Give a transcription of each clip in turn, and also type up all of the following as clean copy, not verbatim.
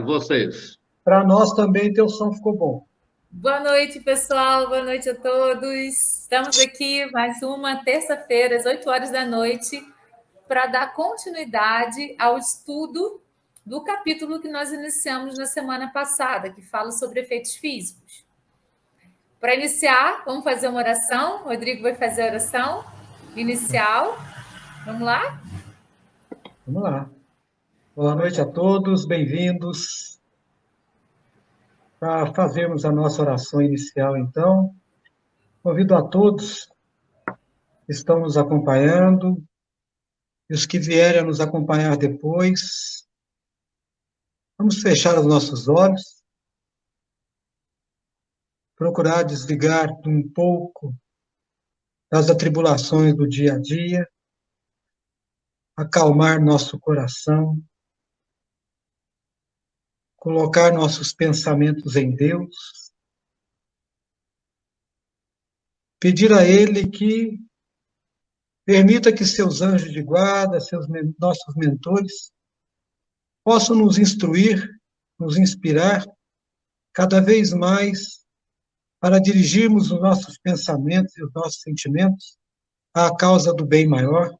vocês? Para nós também, teu som ficou bom. Boa noite, pessoal. Boa noite a todos. Estamos aqui mais uma terça-feira, às 8 horas da noite, para dar continuidade ao estudo do capítulo que nós iniciamos na semana passada, que fala sobre efeitos físicos. Para iniciar, vamos fazer uma oração. O Rodrigo vai fazer a oração inicial. Vamos lá? Vamos lá. Boa noite a todos, bem-vindos. Para fazermos a nossa oração inicial, então, convido a todos que estão nos acompanhando e os que vierem a nos acompanhar depois. Vamos fechar os nossos olhos, procurar desligar um pouco das atribulações do dia a dia, acalmar nosso coração, colocar nossos pensamentos em Deus, pedir a Ele que permita que seus anjos de guarda, nossos mentores, possam nos instruir, nos inspirar cada vez mais para dirigirmos os nossos pensamentos e os nossos sentimentos à causa do bem maior,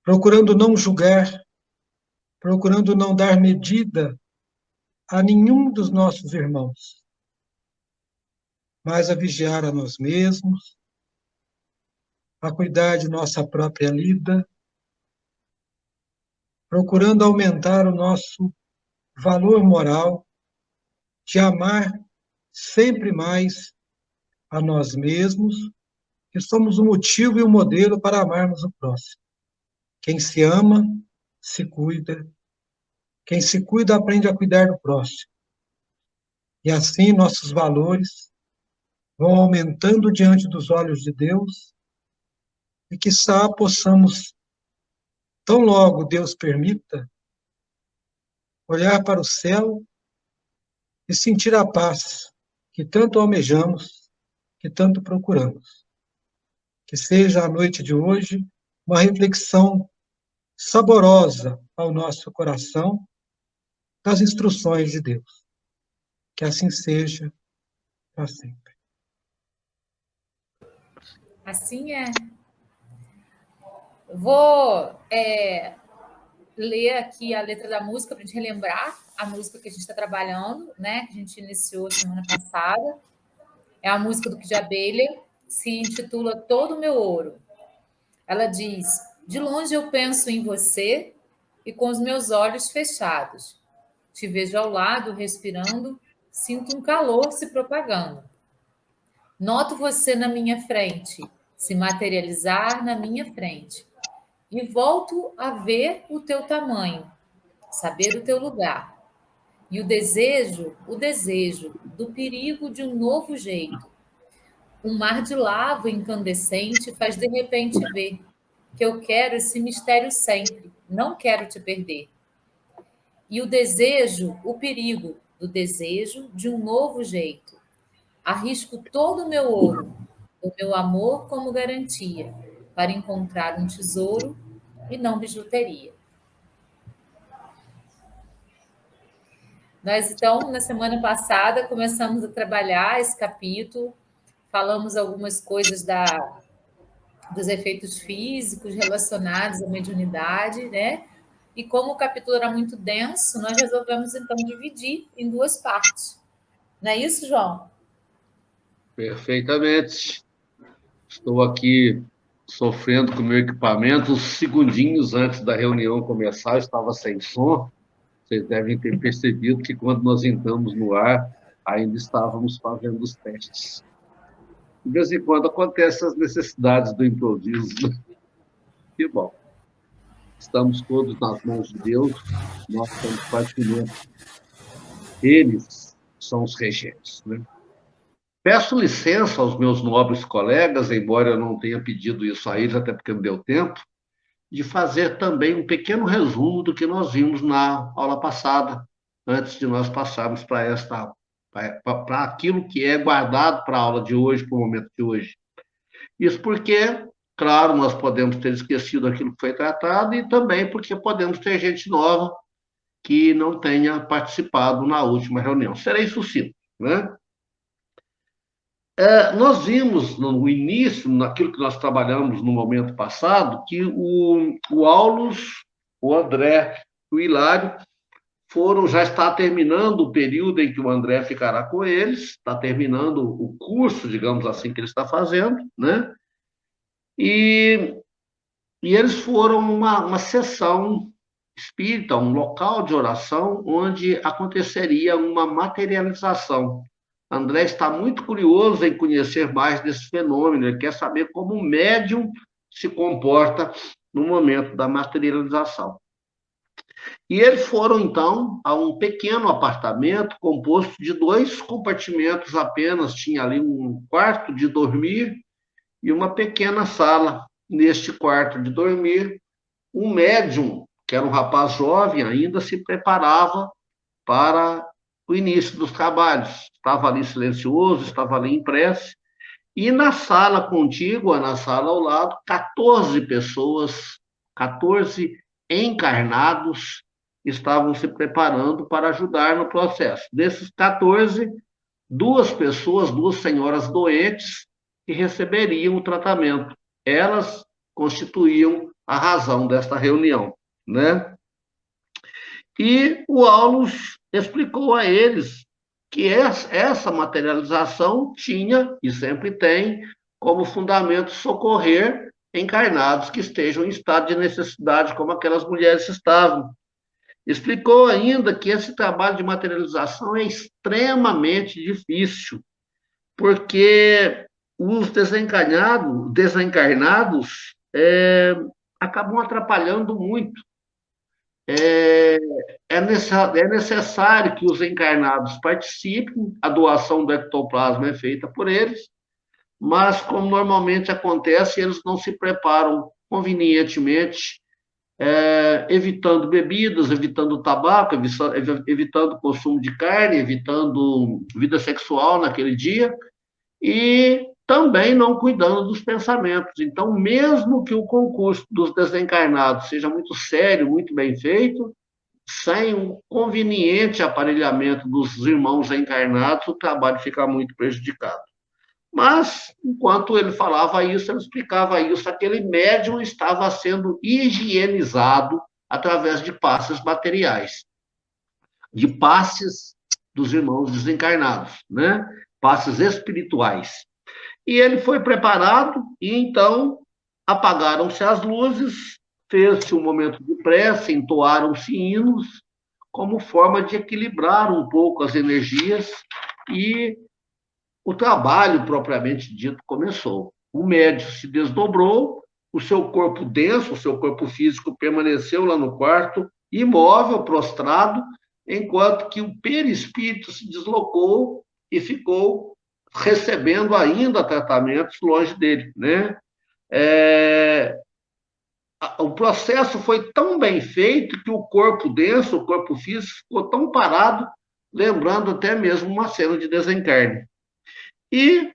procurando não julgar, procurando não dar medida a nenhum dos nossos irmãos, mas a vigiar a nós mesmos, a cuidar de nossa própria vida, procurando aumentar o nosso valor moral de amar sempre mais a nós mesmos, que somos o motivo e o modelo para amarmos o próximo. Quem se ama, se cuida. Quem se cuida, aprende a cuidar do próximo. E assim nossos valores vão aumentando diante dos olhos de Deus e quiçá possamos, tão logo Deus permita, olhar para o céu e sentir a paz que tanto almejamos, que tanto procuramos. Que seja a noite de hoje uma reflexão saborosa ao nosso coração das instruções de Deus. Que assim seja para sempre. Assim é. Vou ler aqui a letra da música para a gente relembrar a música que a gente está trabalhando, né? Que a gente iniciou semana passada. É a música do Kid de Abelha, se intitula Todo o Meu Ouro. Ela diz: de longe eu penso em você e com os meus olhos fechados. Te vejo ao lado, respirando, sinto um calor se propagando. Noto você na minha frente, se materializar na minha frente. E volto a ver o teu tamanho, saber o teu lugar. E o desejo do perigo de um novo jeito. Um mar de lava incandescente faz de repente ver que eu quero esse mistério sempre, não quero te perder. E o desejo, o perigo do desejo de um novo jeito. Arrisco todo o meu ouro, o meu amor como garantia, para encontrar um tesouro e não bijuteria. Nós, então, na semana passada, começamos a trabalhar esse capítulo, falamos algumas coisas dos efeitos físicos relacionados à mediunidade, né? E como o capítulo era muito denso, nós resolvemos, então, dividir em duas partes. Não é isso, João? Perfeitamente. Estou aqui sofrendo com o meu equipamento. Uns segundinhos antes da reunião começar, eu estava sem som. Vocês devem ter percebido que quando nós entramos no ar, ainda estávamos fazendo os testes. De vez em quando acontecem as necessidades do improviso. Que bom. Estamos todos nas mãos de Deus, nós somos partimentos. Eles são os regentes, né? Peço licença aos meus nobres colegas, embora eu não tenha pedido isso a eles, até porque não deu tempo, de fazer também um pequeno resumo do que nós vimos na aula passada, antes de nós passarmos para aquilo que é guardado para a aula de hoje, para o momento de hoje. Isso porque, claro, nós podemos ter esquecido aquilo que foi tratado e também porque podemos ter gente nova que não tenha participado na última reunião. Serei sucinto, né? Nós vimos no início, naquilo que nós trabalhamos no momento passado, que o Aulus, o André e o Hilário já está terminando o período em que o André ficará com eles, está terminando o curso, digamos assim, que ele está fazendo, né? E eles foram uma sessão espírita, um local de oração, onde aconteceria uma materialização. André está muito curioso em conhecer mais desse fenômeno, ele quer saber como o médium se comporta no momento da materialização. E eles foram, então, a um pequeno apartamento composto de 2 compartimentos apenas, tinha ali um quarto de dormir e uma pequena sala. Neste quarto de dormir, um médium, que era um rapaz jovem, ainda se preparava para o início dos trabalhos. Estava ali silencioso, estava ali em prece. E na sala contígua, na sala ao lado, 14 pessoas, 14 encarnados, estavam se preparando para ajudar no processo. Desses 14, 2 pessoas, 2 senhoras doentes, que receberiam o tratamento. Elas constituíam a razão desta reunião, né? E o Aulus explicou a eles que essa materialização tinha, e sempre tem, como fundamento socorrer encarnados que estejam em estado de necessidade, como aquelas mulheres estavam. Explicou ainda que esse trabalho de materialização é extremamente difícil, porque os desencarnados acabam atrapalhando muito. É necessário que os encarnados participem, a doação do ectoplasma é feita por eles, mas, como normalmente acontece, eles não se preparam convenientemente, evitando bebidas, evitando tabaco, evitando consumo de carne, evitando vida sexual naquele dia, e também não cuidando dos pensamentos. Então, mesmo que o concurso dos desencarnados seja muito sério, muito bem feito, sem um conveniente aparelhamento dos irmãos encarnados, o trabalho fica muito prejudicado. Mas, enquanto ele falava isso, ele explicava isso, aquele médium estava sendo higienizado através de passes materiais, de passes dos irmãos desencarnados, né? Passes espirituais. E ele foi preparado, e então apagaram-se as luzes, fez-se um momento de prece, entoaram-se hinos, como forma de equilibrar um pouco as energias, e o trabalho propriamente dito começou. O médium se desdobrou, o seu corpo denso, o seu corpo físico permaneceu lá no quarto, imóvel, prostrado, enquanto que o perispírito se deslocou e ficou recebendo ainda tratamentos longe dele, né? O processo foi tão bem feito que o corpo denso, o corpo físico, ficou tão parado, lembrando até mesmo uma cena de desencarne. E,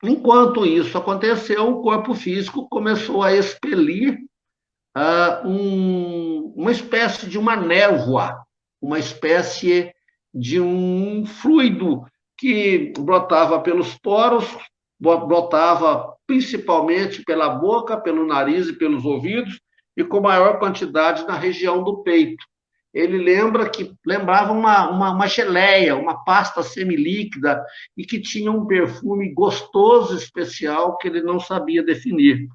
enquanto isso aconteceu, o corpo físico começou a expelir uma espécie de uma névoa, uma espécie de um fluido que brotava pelos poros, brotava principalmente pela boca, pelo nariz e pelos ouvidos, e com maior quantidade na região do peito. Ele lembrava uma geleia, uma pasta semilíquida, e que tinha um perfume gostoso, especial, que ele não sabia definir.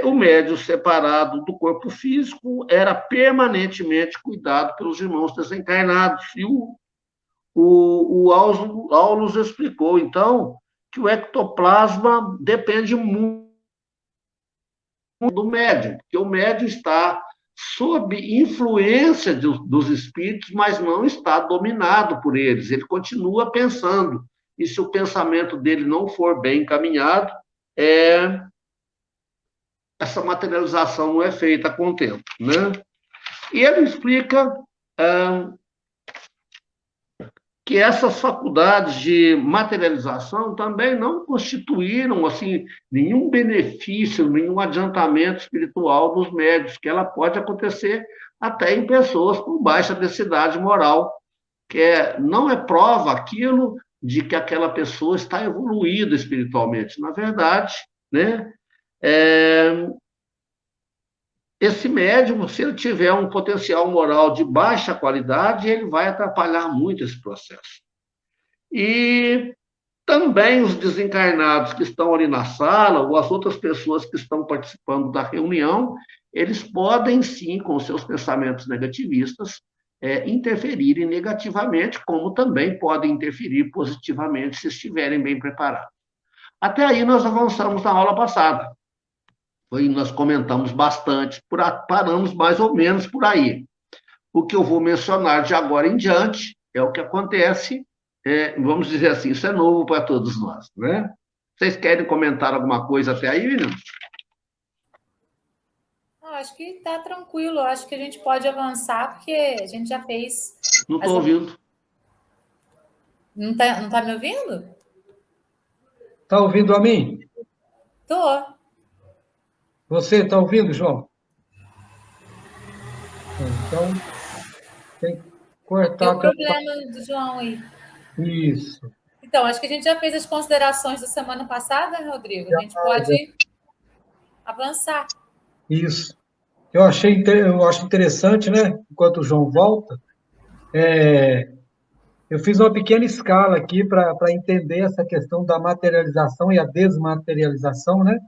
O médium separado do corpo físico era permanentemente cuidado pelos irmãos desencarnados. E o Aulus explicou, então, que o ectoplasma depende muito do médium, porque o médium está sob influência dos espíritos, mas não está dominado por eles. Ele continua pensando, e se o pensamento dele não for bem encaminhado, essa materialização não é feita com o tempo, né? E ele explica que essas faculdades de materialização também não constituíram assim nenhum benefício, nenhum adiantamento espiritual dos médios, que ela pode acontecer até em pessoas com baixa densidade moral, não é prova aquilo de que aquela pessoa está evoluída espiritualmente. Na verdade, né, é, esse médium, se ele tiver um potencial moral de baixa qualidade, ele vai atrapalhar muito esse processo. E também os desencarnados que estão ali na sala, ou as outras pessoas que estão participando da reunião, eles podem sim, com seus pensamentos negativistas, interferirem negativamente, como também podem interferir positivamente se estiverem bem preparados. Até aí nós avançamos na aula passada. Nós comentamos bastante, paramos mais ou menos por aí. O que eu vou mencionar de agora em diante é o que acontece, vamos dizer assim, isso é novo para todos nós, né? Vocês querem comentar alguma coisa até aí, meninos? Acho que está tranquilo, acho que a gente pode avançar, porque a gente já fez. Não estou ouvindo. Não está me ouvindo? Está ouvindo a mim? Estou. Você está ouvindo, João? Então, tem que cortar. Tem o problema do João aí. Isso. Então, acho que a gente já fez as considerações da semana passada, Rodrigo. A gente pode avançar. Isso. Eu acho interessante, né? Enquanto o João volta, eu fiz uma pequena escala aqui para entender essa questão da materialização e a desmaterialização, né?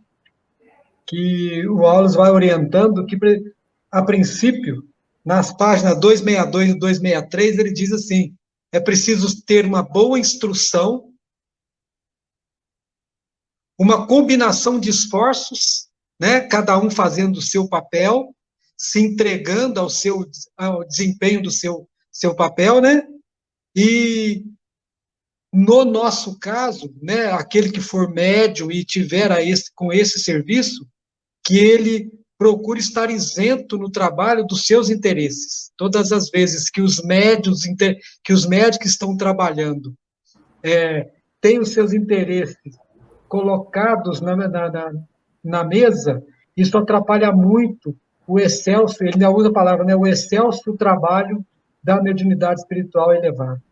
Que o Wallace vai orientando que, a princípio, nas páginas 262 e 263, ele diz assim: é preciso ter uma boa instrução, uma combinação de esforços, né? Cada um fazendo o seu papel, se entregando ao desempenho do seu papel, né? E, no nosso caso, né, aquele que for médium e tiver com esse serviço, que ele procure estar isento no trabalho dos seus interesses. Todas as vezes que os médicos que estão trabalhando têm os seus interesses colocados na mesa, isso atrapalha muito o excelso, ele ainda usa a palavra, né, o excelso trabalho da mediunidade espiritual elevada.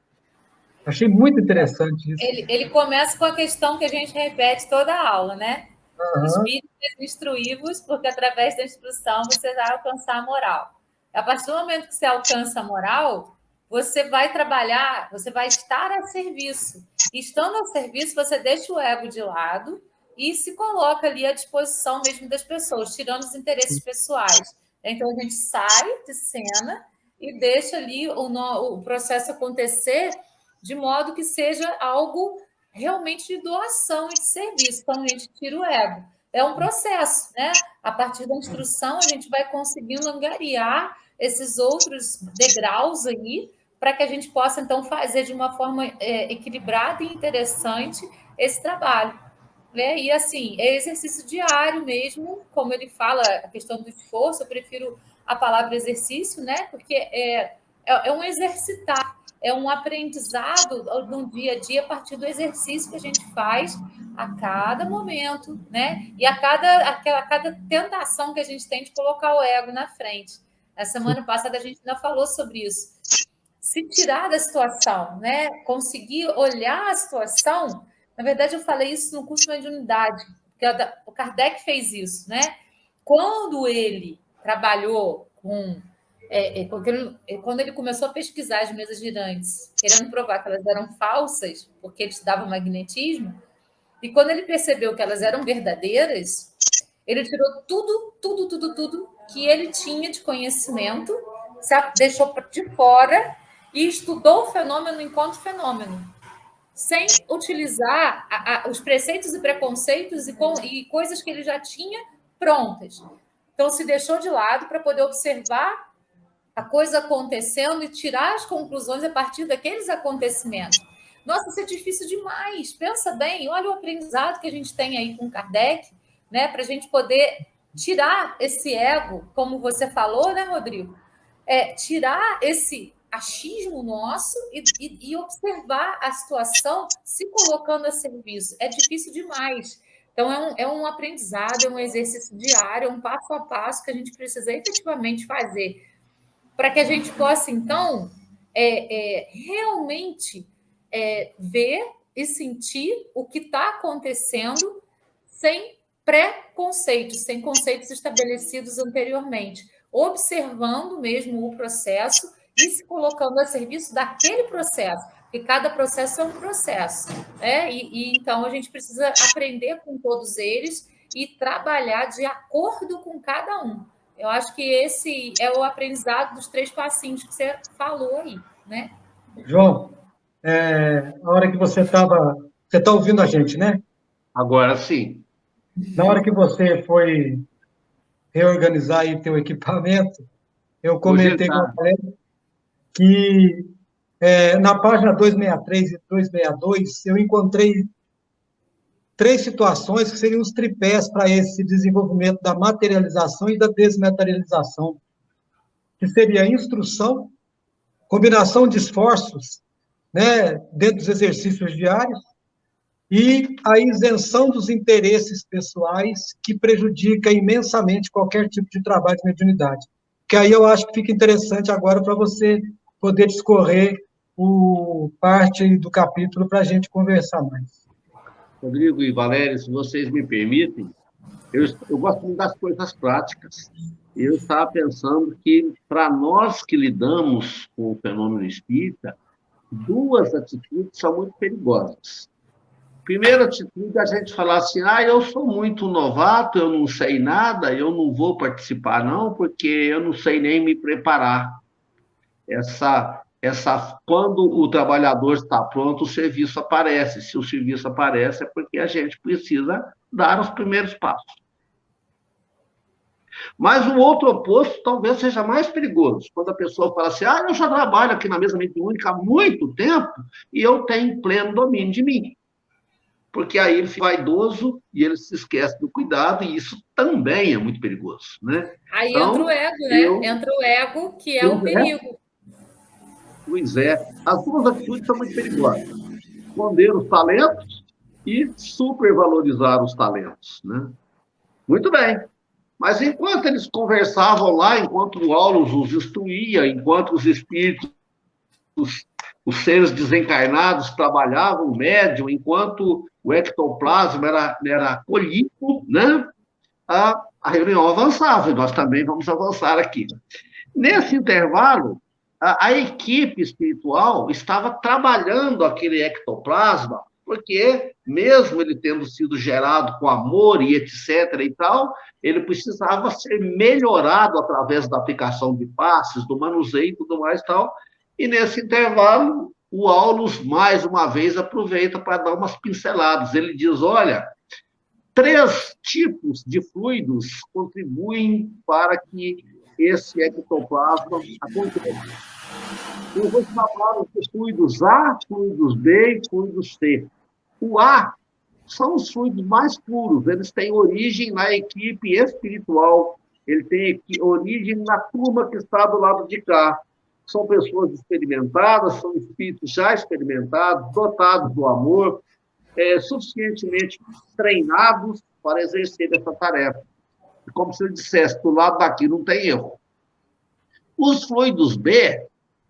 Achei muito interessante isso. Ele começa com a questão que a gente repete toda a aula, né? Uhum. Espíritos instruí-vos, porque através da instrução você vai alcançar a moral. A partir do momento que você alcança a moral, você vai trabalhar, você vai estar a serviço. E estando a serviço, você deixa o ego de lado e se coloca ali à disposição mesmo das pessoas, tirando os interesses pessoais. Então, a gente sai de cena e deixa ali o processo acontecer de modo que seja algo realmente de doação e de serviço. Então, a gente tira o ego. É um processo, né? A partir da instrução, a gente vai conseguindo angariar esses outros degraus aí, para que a gente possa, então, fazer de uma forma equilibrada e interessante esse trabalho. Né? E, assim, é exercício diário mesmo, como ele fala, a questão do esforço, eu prefiro a palavra exercício, né? Porque é um exercitar, é um aprendizado no dia a dia a partir do exercício que a gente faz a cada momento, né? E a cada tentação que a gente tem de colocar o ego na frente. Na semana passada a gente ainda falou sobre isso. Se tirar da situação, né? Conseguir olhar a situação. Na verdade, eu falei isso no curso de mediunidade, porque o Kardec fez isso, né? Quando ele trabalhou quando ele começou a pesquisar as mesas girantes, querendo provar que elas eram falsas, porque eles davam magnetismo, e quando ele percebeu que elas eram verdadeiras, ele tirou tudo que ele tinha de conhecimento, deixou de fora e estudou o fenômeno enquanto fenômeno, sem utilizar os preceitos e preconceitos e coisas que ele já tinha prontas. Então, se deixou de lado para poder observar a coisa acontecendo e tirar as conclusões a partir daqueles acontecimentos. Nossa, isso é difícil demais. Pensa bem, olha o aprendizado que a gente tem aí com Kardec, né, para a gente poder tirar esse ego, como você falou, né, Rodrigo? Tirar esse achismo nosso e observar a situação se colocando a serviço. É difícil demais. Então, é um aprendizado, é um exercício diário, é um passo a passo que a gente precisa efetivamente fazer. para que a gente possa, então, realmente ver e sentir o que está acontecendo sem preconceitos, sem conceitos estabelecidos anteriormente, observando mesmo o processo e se colocando a serviço daquele processo, porque cada processo é um processo, né? Então a gente precisa aprender com todos eles e trabalhar de acordo com cada um. Eu acho que esse é o aprendizado dos 3 passinhos que você falou aí, né? João, a hora que você estava. Você está ouvindo a gente, né? Agora sim. Na hora que você foi reorganizar aí teu equipamento, eu comentei com a Projetar. galera que na página 263 e 262 eu encontrei 3 situações que seriam os tripés para esse desenvolvimento da materialização e da desmaterialização, que seria a instrução, combinação de esforços, né, dentro dos exercícios diários, e a isenção dos interesses pessoais que prejudica imensamente qualquer tipo de trabalho de mediunidade. Que aí eu acho que fica interessante agora para você poder discorrer parte do capítulo para a gente conversar mais. Rodrigo e Valéria, se vocês me permitem, eu gosto muito das coisas práticas. Eu estava pensando que, para nós que lidamos com o fenômeno espírita, 2 atitudes são muito perigosas. Primeira atitude é a gente falar assim, eu sou muito novato, eu não sei nada, eu não vou participar não, porque eu não sei nem me preparar. Quando o trabalhador está pronto, o serviço aparece. Se o serviço aparece, é porque a gente precisa dar os primeiros passos. Mas o outro oposto talvez seja mais perigoso, quando a pessoa fala assim, eu já trabalho aqui na mesa mediúnica há muito tempo e eu tenho pleno domínio de mim. Porque aí ele fica vaidoso e ele se esquece do cuidado, e isso também é muito perigoso, né? Aí entra o Então, ego, né? Entra o ego, que é o perigo. Pois é. As 2 atitudes são muito perigosas. Esconder os talentos e supervalorizar os talentos, né? Muito bem. Mas enquanto eles conversavam lá, enquanto o Aulus os instruía, enquanto os espíritos, os seres desencarnados trabalhavam, o médium, enquanto o ectoplasma era acolhido, né? A reunião avançava, e nós também vamos avançar aqui. Nesse intervalo, a equipe espiritual estava trabalhando aquele ectoplasma, porque, mesmo ele tendo sido gerado com amor e etc. e tal, ele precisava ser melhorado através da aplicação de passes, do manuseio e tudo mais e tal. E, nesse intervalo, o Aulus, mais uma vez, aproveita para dar umas pinceladas. Ele diz, olha, 3 tipos de fluidos contribuem para que esse ectoplasma aconteça. Eu vou falar dos fluidos A, fluidos B e fluidos C. O A são os fluidos mais puros, eles têm origem na equipe espiritual, ele tem origem na turma que está do lado de cá. São pessoas experimentadas, são espíritos já experimentados, dotados do amor, suficientemente treinados para exercer essa tarefa. Como se eu dissesse, do lado daqui não tem erro. Os fluidos B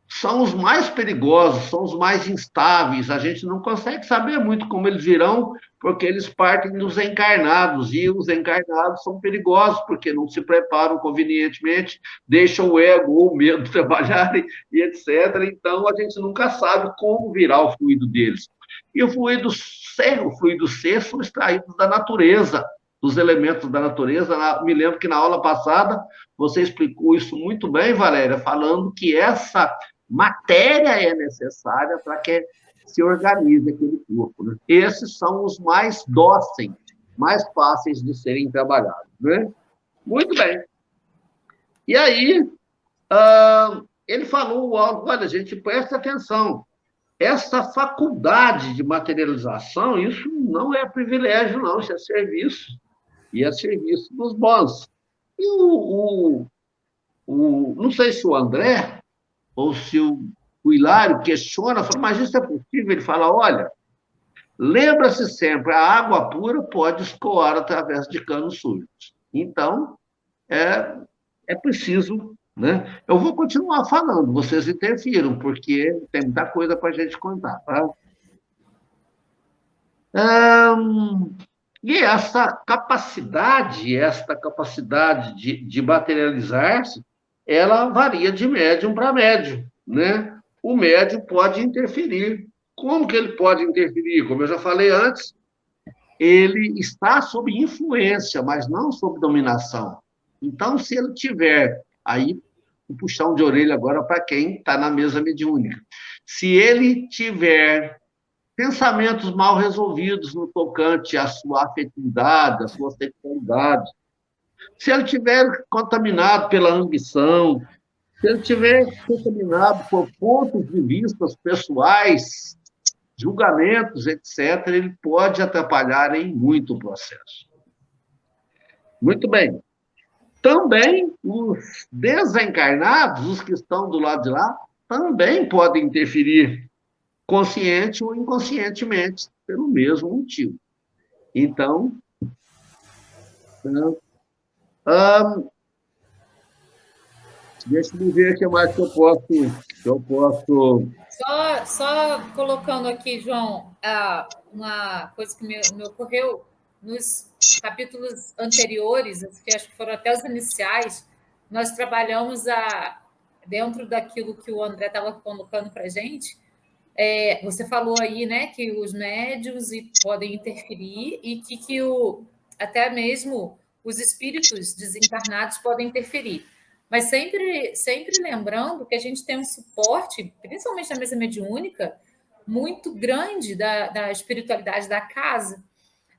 são os mais perigosos, são os mais instáveis. A gente não consegue saber muito como eles virão, porque eles partem dos encarnados, e os encarnados são perigosos, porque não se preparam convenientemente, deixam o ego ou o medo trabalharem, e etc. Então, a gente nunca sabe como virá o fluido deles. E o fluido C são extraídos da natureza, dos elementos da natureza. Me lembro que na aula passada você explicou isso muito bem, Valéria, falando que essa matéria é necessária para que se organize aquele corpo, né? Esses são os mais dóceis, mais fáceis de serem trabalhados, né? Muito bem. E aí, ele falou algo, olha, gente, presta atenção, essa faculdade de materialização, isso não é privilégio, não, isso é serviço, e é serviço dos bons. E não sei se o André ou se o Hilário questiona, fala, mas isso é possível? Ele fala, olha, lembra-se sempre, a água pura pode escoar através de canos sujos. Então, é preciso né? Eu vou continuar falando, vocês interfiram, porque tem muita coisa para a gente contar, tá? Ahn, e esta capacidade de materializar-se, ela varia de médium para médium, né? O médium pode interferir. Como que ele pode interferir? Como eu já falei antes, ele está sob influência, mas não sob dominação. Então, se ele tiver, aí, um puxão de orelha agora para quem está na mesa mediúnica. Se ele tiver pensamentos mal resolvidos no tocante à sua afetividade, à sua sexualidade, se ele tiver contaminado pela ambição, se ele tiver contaminado por pontos de vista pessoais, julgamentos, etc., ele pode atrapalhar em muito o processo. Muito bem. Também os desencarnados, os que estão do lado de lá, também podem interferir, consciente ou inconscientemente, pelo mesmo motivo. Então, deixa eu ver o que mais que eu posso... Só colocando aqui, João, uma coisa que me ocorreu nos capítulos anteriores, que acho que foram até os iniciais, nós trabalhamos dentro daquilo que o André estava colocando para a gente. Você falou aí, né, que os médiuns podem interferir e que até mesmo os espíritos desencarnados podem interferir. Mas sempre lembrando que a gente tem um suporte, principalmente na mesa mediúnica, muito grande da espiritualidade da casa,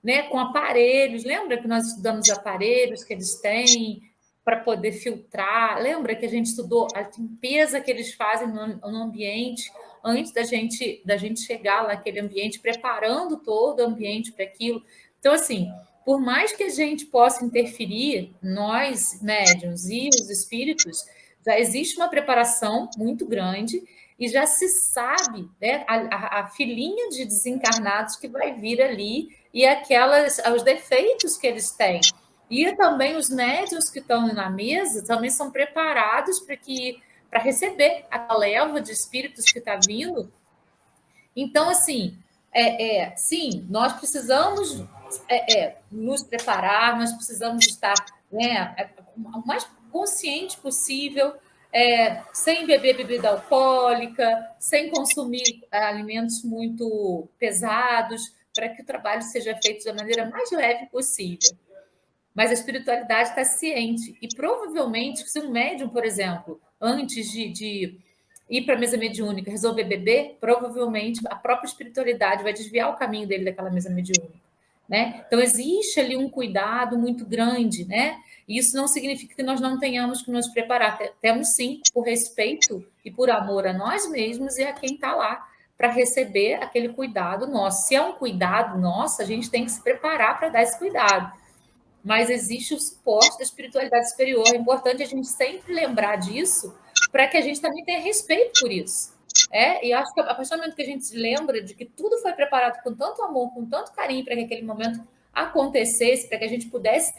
né? Com aparelhos. Lembra que nós estudamos aparelhos que eles têm para poder filtrar? Lembra que a gente estudou a limpeza que eles fazem no ambiente antes da gente chegar naquele ambiente, preparando todo o ambiente para aquilo? Então, assim, por mais que a gente possa interferir, nós, médiuns e os espíritos, já existe uma preparação muito grande e já se sabe, né, a filinha de desencarnados que vai vir ali e os defeitos que eles têm. E também os médiuns que estão na mesa também são preparados para receber a leva de espíritos que está vindo. Então, assim, sim, nós precisamos nos preparar, nós precisamos estar, né, o mais consciente possível, sem beber bebida alcoólica, sem consumir alimentos muito pesados, para que o trabalho seja feito da maneira mais leve possível. Mas a espiritualidade está ciente. E provavelmente, se um médium, por exemplo, antes de ir para a mesa mediúnica, resolver beber, provavelmente a própria espiritualidade vai desviar o caminho dele daquela mesa mediúnica, né? Então, existe ali um cuidado muito grande, né? E isso não significa que nós não tenhamos que nos preparar. Temos, sim, por respeito e por amor a nós mesmos e a quem está lá para receber aquele cuidado nosso. Se é um cuidado nosso, a gente tem que se preparar para dar esse cuidado. Mas existe o suporte da espiritualidade superior. É importante a gente sempre lembrar disso para que a gente também tenha respeito por isso. E acho que a partir do momento que a gente se lembra de que tudo foi preparado com tanto amor, com tanto carinho para que aquele momento acontecesse, para que a gente pudesse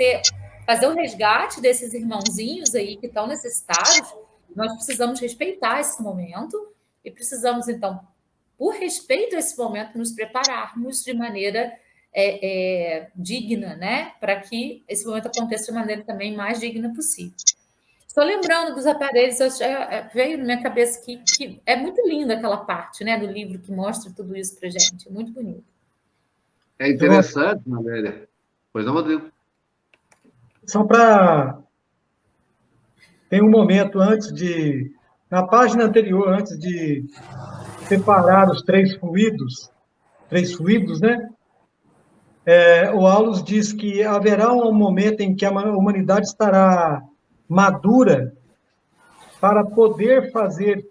fazer o resgate desses irmãozinhos aí que estão necessitados, nós precisamos respeitar esse momento e precisamos, então, por respeito a esse momento, nos prepararmos de maneira digna, né? Para que esse momento aconteça de maneira também mais digna possível. Estou lembrando dos aparelhos, veio na minha cabeça que é muito linda aquela parte, né, do livro que mostra tudo isso para a gente. É muito bonito. É interessante, Maléria. Pois não, Rodrigo? Só para... Tem um momento na página anterior, antes de separar os três fluidos, né? O Aulus diz que haverá um momento em que a humanidade estará madura para poder fazer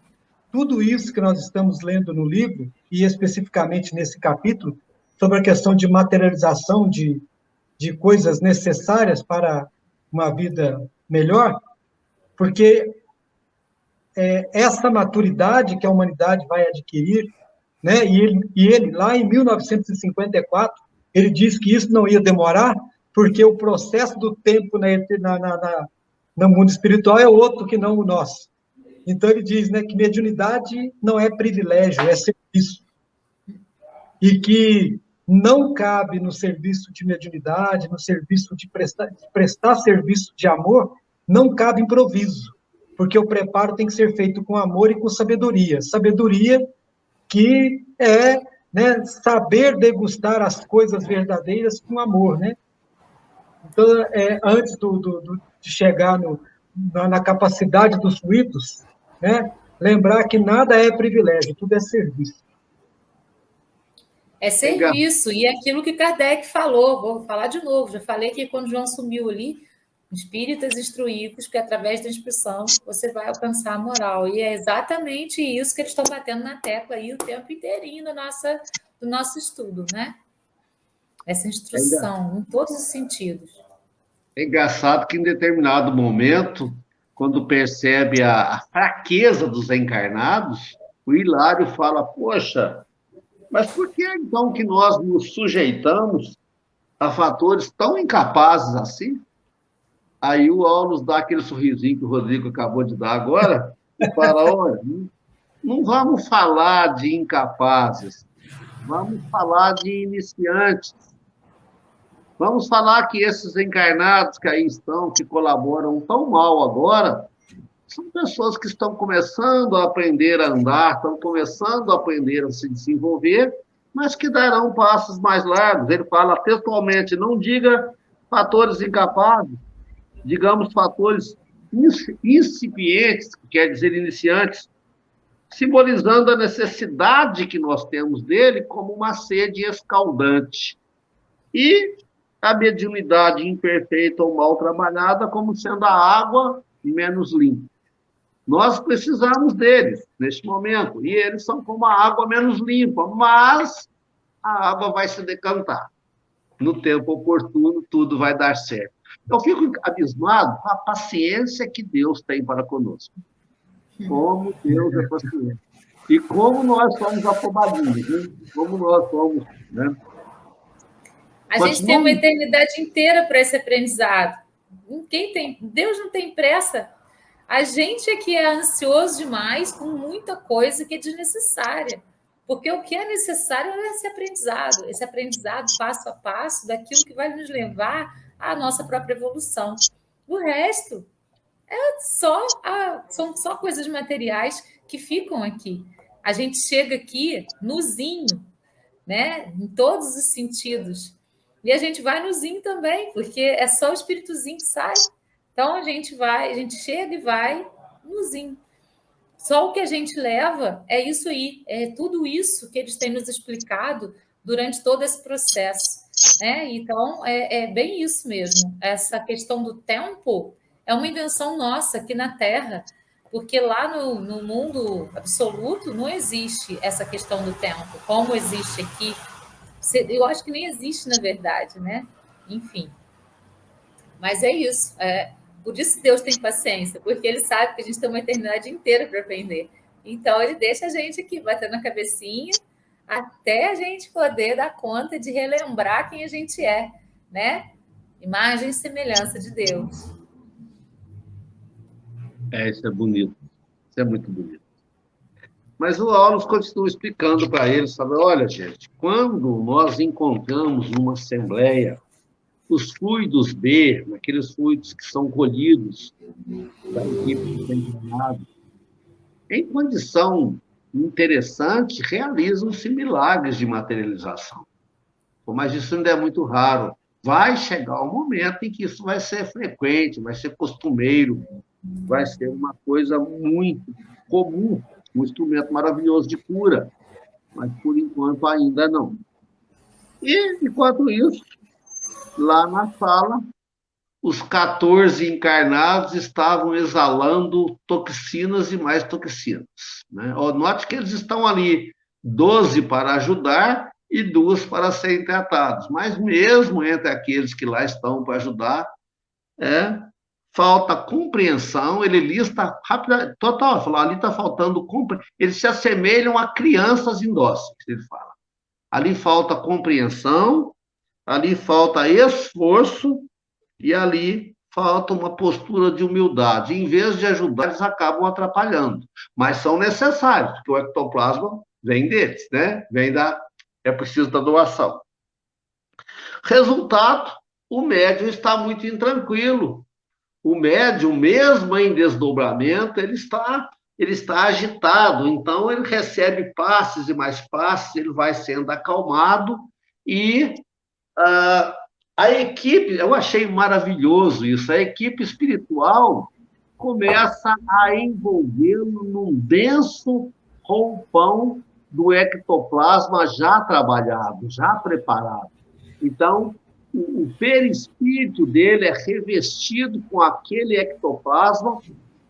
tudo isso que nós estamos lendo no livro, e especificamente nesse capítulo, sobre a questão de materialização de coisas necessárias para uma vida melhor, porque essa maturidade que a humanidade vai adquirir, né, e ele lá em 1954, ele disse que isso não ia demorar, porque o processo do tempo no mundo espiritual é outro que não o nosso. Então ele diz, né, que mediunidade não é privilégio, é serviço. E que não cabe no serviço de mediunidade, no serviço de prestar serviço de amor, não cabe improviso, porque o preparo tem que ser feito com amor e com sabedoria. Sabedoria que é, né, saber degustar as coisas verdadeiras com amor, né? Então, antes de chegar na capacidade dos fluidos, né, lembrar que nada é privilégio, tudo é serviço. É serviço, e é aquilo que Kardec falou, vou falar de novo, já falei que quando João sumiu ali, espíritas instruídos, que através da instrução você vai alcançar a moral, e é exatamente isso que eles estão batendo na tecla aí o tempo inteirinho do nosso estudo, né? Essa instrução, em todos os sentidos. É engraçado que em determinado momento, quando percebe a fraqueza dos encarnados, o Hilário fala, poxa, mas por que então que nós nos sujeitamos a fatores tão incapazes assim? Aí o Aulus dá aquele sorrisinho que o Rodrigo acabou de dar agora e fala, olha, não vamos falar de incapazes, vamos falar de iniciantes. Vamos falar que esses encarnados que aí estão, que colaboram tão mal agora, são pessoas que estão começando a aprender a andar, estão começando a aprender a se desenvolver, mas que darão passos mais largos. Ele fala textualmente, não diga fatores incapazes, digamos fatores incipientes, que quer dizer iniciantes, simbolizando a necessidade que nós temos dele como uma sede escaldante. E a mediunidade imperfeita ou mal trabalhada como sendo a água menos limpa. Nós precisamos deles neste momento, e eles são como a água menos limpa, mas a água vai se decantar. No tempo oportuno, tudo vai dar certo. Eu fico abismado com a paciência que Deus tem para conosco. Como Deus é paciente. E como nós somos afobadinhos, né? Como nós somos, né? A gente tem uma eternidade inteira para esse aprendizado. Deus não tem pressa. A gente é que é ansioso demais com muita coisa que é desnecessária. Porque o que é necessário é esse aprendizado passo a passo daquilo que vai nos levar à nossa própria evolução. O resto são só coisas materiais que ficam aqui. A gente chega aqui no zinho, né? Em todos os sentidos. E a gente vai no zinho também, porque é só o espíritozinho que sai. Então a gente chega e vai no zinho. Só o que a gente leva é isso aí, é tudo isso que eles têm nos explicado durante todo esse processo, né? Então é bem isso mesmo. Essa questão do tempo é uma invenção nossa aqui na Terra, porque lá no mundo absoluto não existe essa questão do tempo, como existe aqui. Eu acho que nem existe, na verdade, né? Enfim. Mas é isso. Por isso Deus tem paciência, porque Ele sabe que a gente tem uma eternidade inteira para aprender. Então, Ele deixa a gente aqui, batendo a cabecinha, até a gente poder dar conta de relembrar quem a gente é, né? Imagem e semelhança de Deus. Isso é bonito. Isso é muito bonito. Mas o Aulus continua explicando para eles, sabe, olha, gente, quando nós encontramos numa assembleia os fluidos B, aqueles fluidos que são colhidos da equipe encarnada, em condição interessante, realizam-se milagres de materialização. Mas isso ainda é muito raro. Vai chegar um momento em que isso vai ser frequente, vai ser costumeiro, vai ser uma coisa muito comum, um instrumento maravilhoso de cura, mas, por enquanto, ainda não. E, enquanto isso, lá na sala, os 14 encarnados estavam exalando toxinas e mais toxinas, né? Note que eles estão ali 12 para ajudar e 2 para serem tratados, mas mesmo entre aqueles que lá estão para ajudar, falta compreensão. Ele lista rápido, total, falou, ali está faltando compreensão. Eles se assemelham a crianças indóceis, ele fala. Ali falta compreensão, ali falta esforço e ali falta uma postura de humildade. Em vez de ajudar, eles acabam atrapalhando. Mas são necessários, porque o ectoplasma vem deles, né? É preciso da doação. Resultado, o médium está muito intranquilo. O médium, mesmo em desdobramento, ele está agitado. Então, ele recebe passes e mais passes, ele vai sendo acalmado e a equipe, eu achei maravilhoso isso, a equipe espiritual começa a envolvê-lo num denso roupão do ectoplasma já trabalhado, já preparado. Então, o perispírito dele é revestido com aquele ectoplasma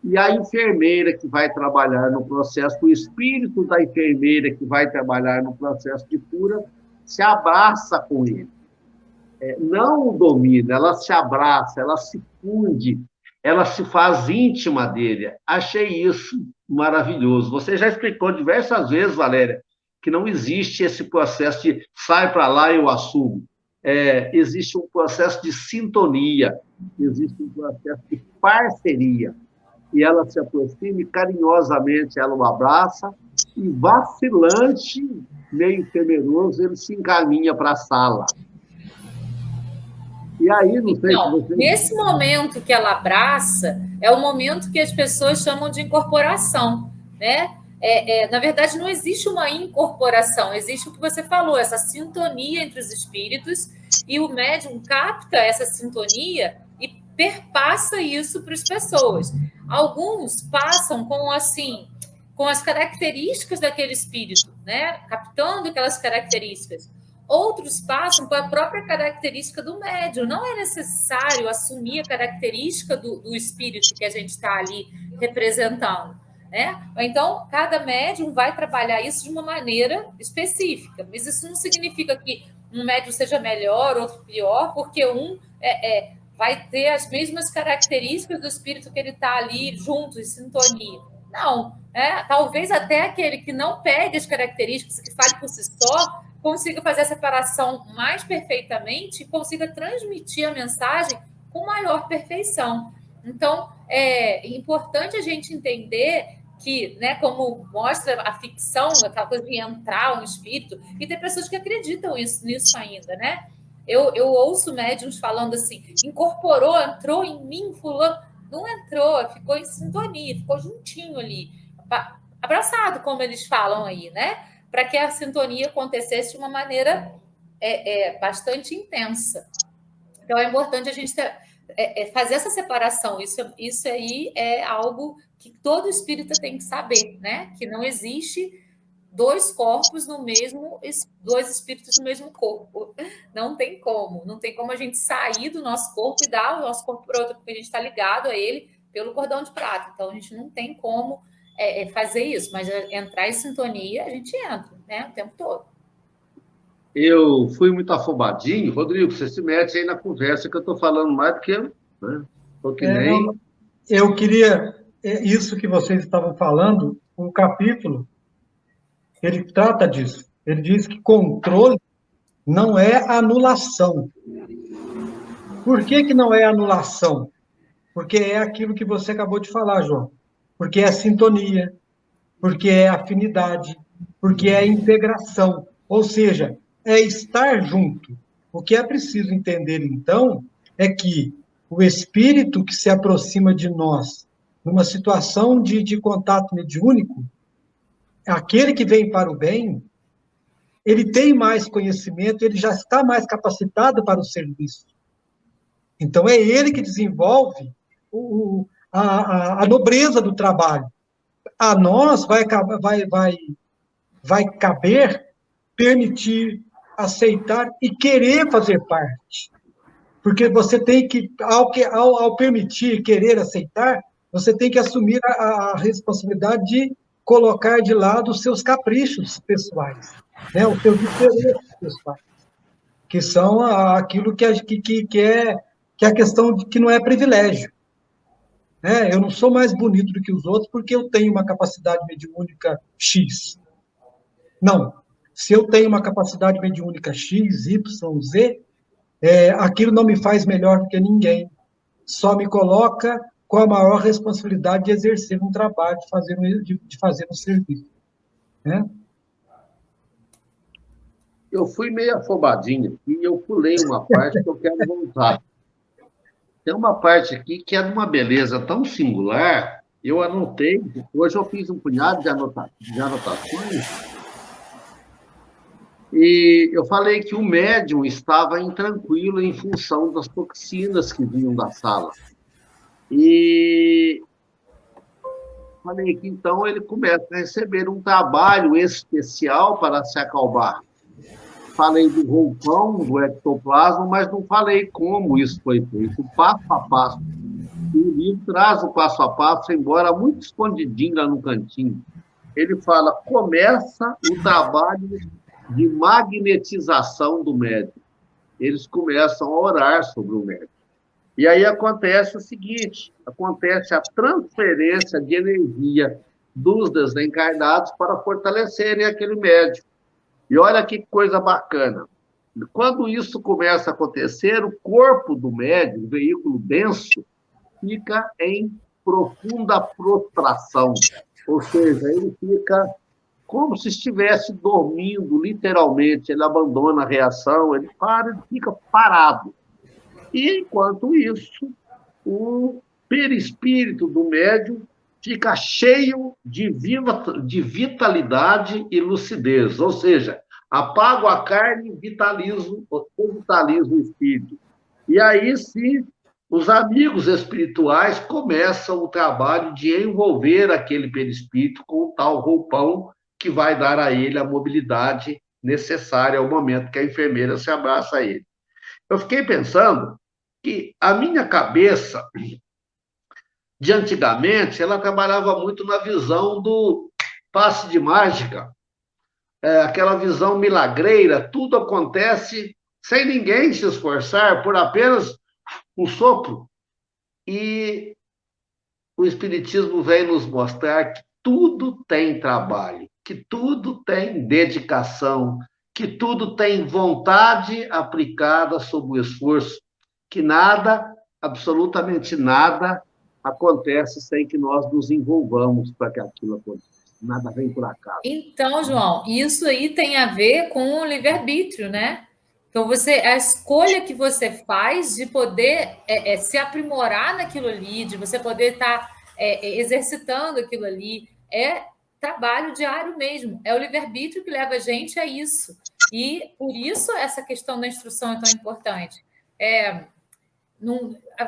e a enfermeira que vai trabalhar no processo, o espírito da enfermeira que vai trabalhar no processo de cura, se abraça com ele. Não o domina, ela se abraça, ela se funde, ela se faz íntima dele. Achei isso maravilhoso. Você já explicou diversas vezes, Valéria, que não existe esse processo de sai para lá e eu assumo. Existe um processo de sintonia, existe um processo de parceria. E ela se aproxima e carinhosamente ela o abraça e, vacilante, meio temeroso, ele se encaminha para a sala. E aí, não sei se você... Nesse momento que ela abraça, é o momento que as pessoas chamam de incorporação, né? Na verdade, não existe uma incorporação, existe o que você falou, essa sintonia entre os espíritos, e o médium capta essa sintonia e perpassa isso para as pessoas. Alguns passam com as características daquele espírito, né? Captando aquelas características. Outros passam com a própria característica do médium. Não é necessário assumir a característica do espírito que a gente está ali representando, né? Então, cada médium vai trabalhar isso de uma maneira específica. Mas isso não significa que um médium seja melhor, outro pior, porque um vai ter as mesmas características do espírito que ele está ali junto, em sintonia. Não. Talvez até aquele que não pegue as características, que fale por si só, consiga fazer a separação mais perfeitamente e consiga transmitir a mensagem com maior perfeição. Então, é importante a gente entender que, né, como mostra a ficção, aquela coisa de entrar um espírito, e tem pessoas que acreditam nisso ainda, né? Eu ouço médiums falando assim, incorporou, entrou em mim, fulano. Não entrou, ficou em sintonia, ficou juntinho ali, abraçado, como eles falam aí, né? Para que a sintonia acontecesse de uma maneira bastante intensa. Então, é importante a gente fazer essa separação. Isso aí é algo que todo espírita tem que saber, né? Que não existe dois corpos dois espíritos no mesmo corpo. Não tem como. Não tem como a gente sair do nosso corpo e dar o nosso corpo para outro, porque a gente está ligado a ele pelo cordão de prata. Então, a gente não tem como fazer isso, mas entrar em sintonia, a gente entra, né? O tempo todo. Eu fui muito afobadinho. Rodrigo, você se mete aí na conversa que eu estou falando mais do que... Né? Eu queria... Isso que vocês estavam falando, o capítulo, ele trata disso. Ele diz que controle não é anulação. Por que não é anulação? Porque é aquilo que você acabou de falar, João. Porque é sintonia, porque é afinidade, porque é integração. Ou seja, é estar junto. O que é preciso entender, então, é que o espírito que se aproxima de nós numa situação de contato mediúnico, aquele que vem para o bem, ele tem mais conhecimento, ele já está mais capacitado para o serviço. Então, é ele que desenvolve a nobreza do trabalho. A nós vai caber permitir, aceitar e querer fazer parte. Porque você tem que, ao permitir, querer, aceitar, você tem que assumir a responsabilidade de colocar de lado os seus caprichos pessoais, né? Os seus interesses pessoais, que são aquilo que é a questão de que não é privilégio. Eu não sou mais bonito do que os outros porque eu tenho uma capacidade mediúnica X. Não. Se eu tenho uma capacidade mediúnica X, Y, Z, aquilo não me faz melhor do que ninguém. só me coloca com a maior responsabilidade de exercer um trabalho, de fazer um serviço. Né? Eu fui meio afobadinho aqui e eu pulei uma parte que eu quero voltar. Tem uma parte aqui que é de uma beleza tão singular, eu anotei, hoje eu fiz um punhado de anotações, e eu falei que o médium estava intranquilo em função das toxinas que vinham da sala. E falei que então ele começa a receber um trabalho especial para se acalmar. Falei do roupão, do ectoplasma, mas não falei como isso foi feito, passo a passo. E o livro traz o passo a passo, embora muito escondidinho lá no cantinho. Ele fala, começa o trabalho de magnetização do médium. Eles começam a orar sobre o médium. E aí acontece o seguinte, acontece a transferência de energia dos desencarnados para fortalecerem aquele médium. E olha que coisa bacana. Quando isso começa a acontecer, o corpo do médium, o veículo denso, fica em profunda prostração. Ou seja, ele fica como se estivesse dormindo, literalmente. Ele abandona a reação, ele para, ele fica parado. E, enquanto isso, o perispírito do médium fica cheio de vitalidade e lucidez, ou seja, apago a carne e vitalizo o espírito. E aí, sim, os amigos espirituais começam o trabalho de envolver aquele perispírito com o tal roupão que vai dar a ele a mobilidade necessária ao momento que a enfermeira se abraça a ele. Eu fiquei pensando que a minha cabeça de antigamente, ela trabalhava muito na visão do passe de mágica, aquela visão milagreira, tudo acontece sem ninguém se esforçar, por apenas um sopro. E o Espiritismo vem nos mostrar que tudo tem trabalho, que tudo tem dedicação, que tudo tem vontade aplicada sob o esforço, que nada, absolutamente nada, acontece sem que nós nos envolvamos para que aquilo aconteça. Nada vem por acaso. Então, João, isso aí tem a ver com o livre-arbítrio, né? Então, a escolha que você faz de poder se aprimorar naquilo ali, de você poder estar exercitando aquilo ali, é trabalho diário mesmo. É o livre-arbítrio que leva a gente a isso. E, por isso, essa questão da instrução é tão importante.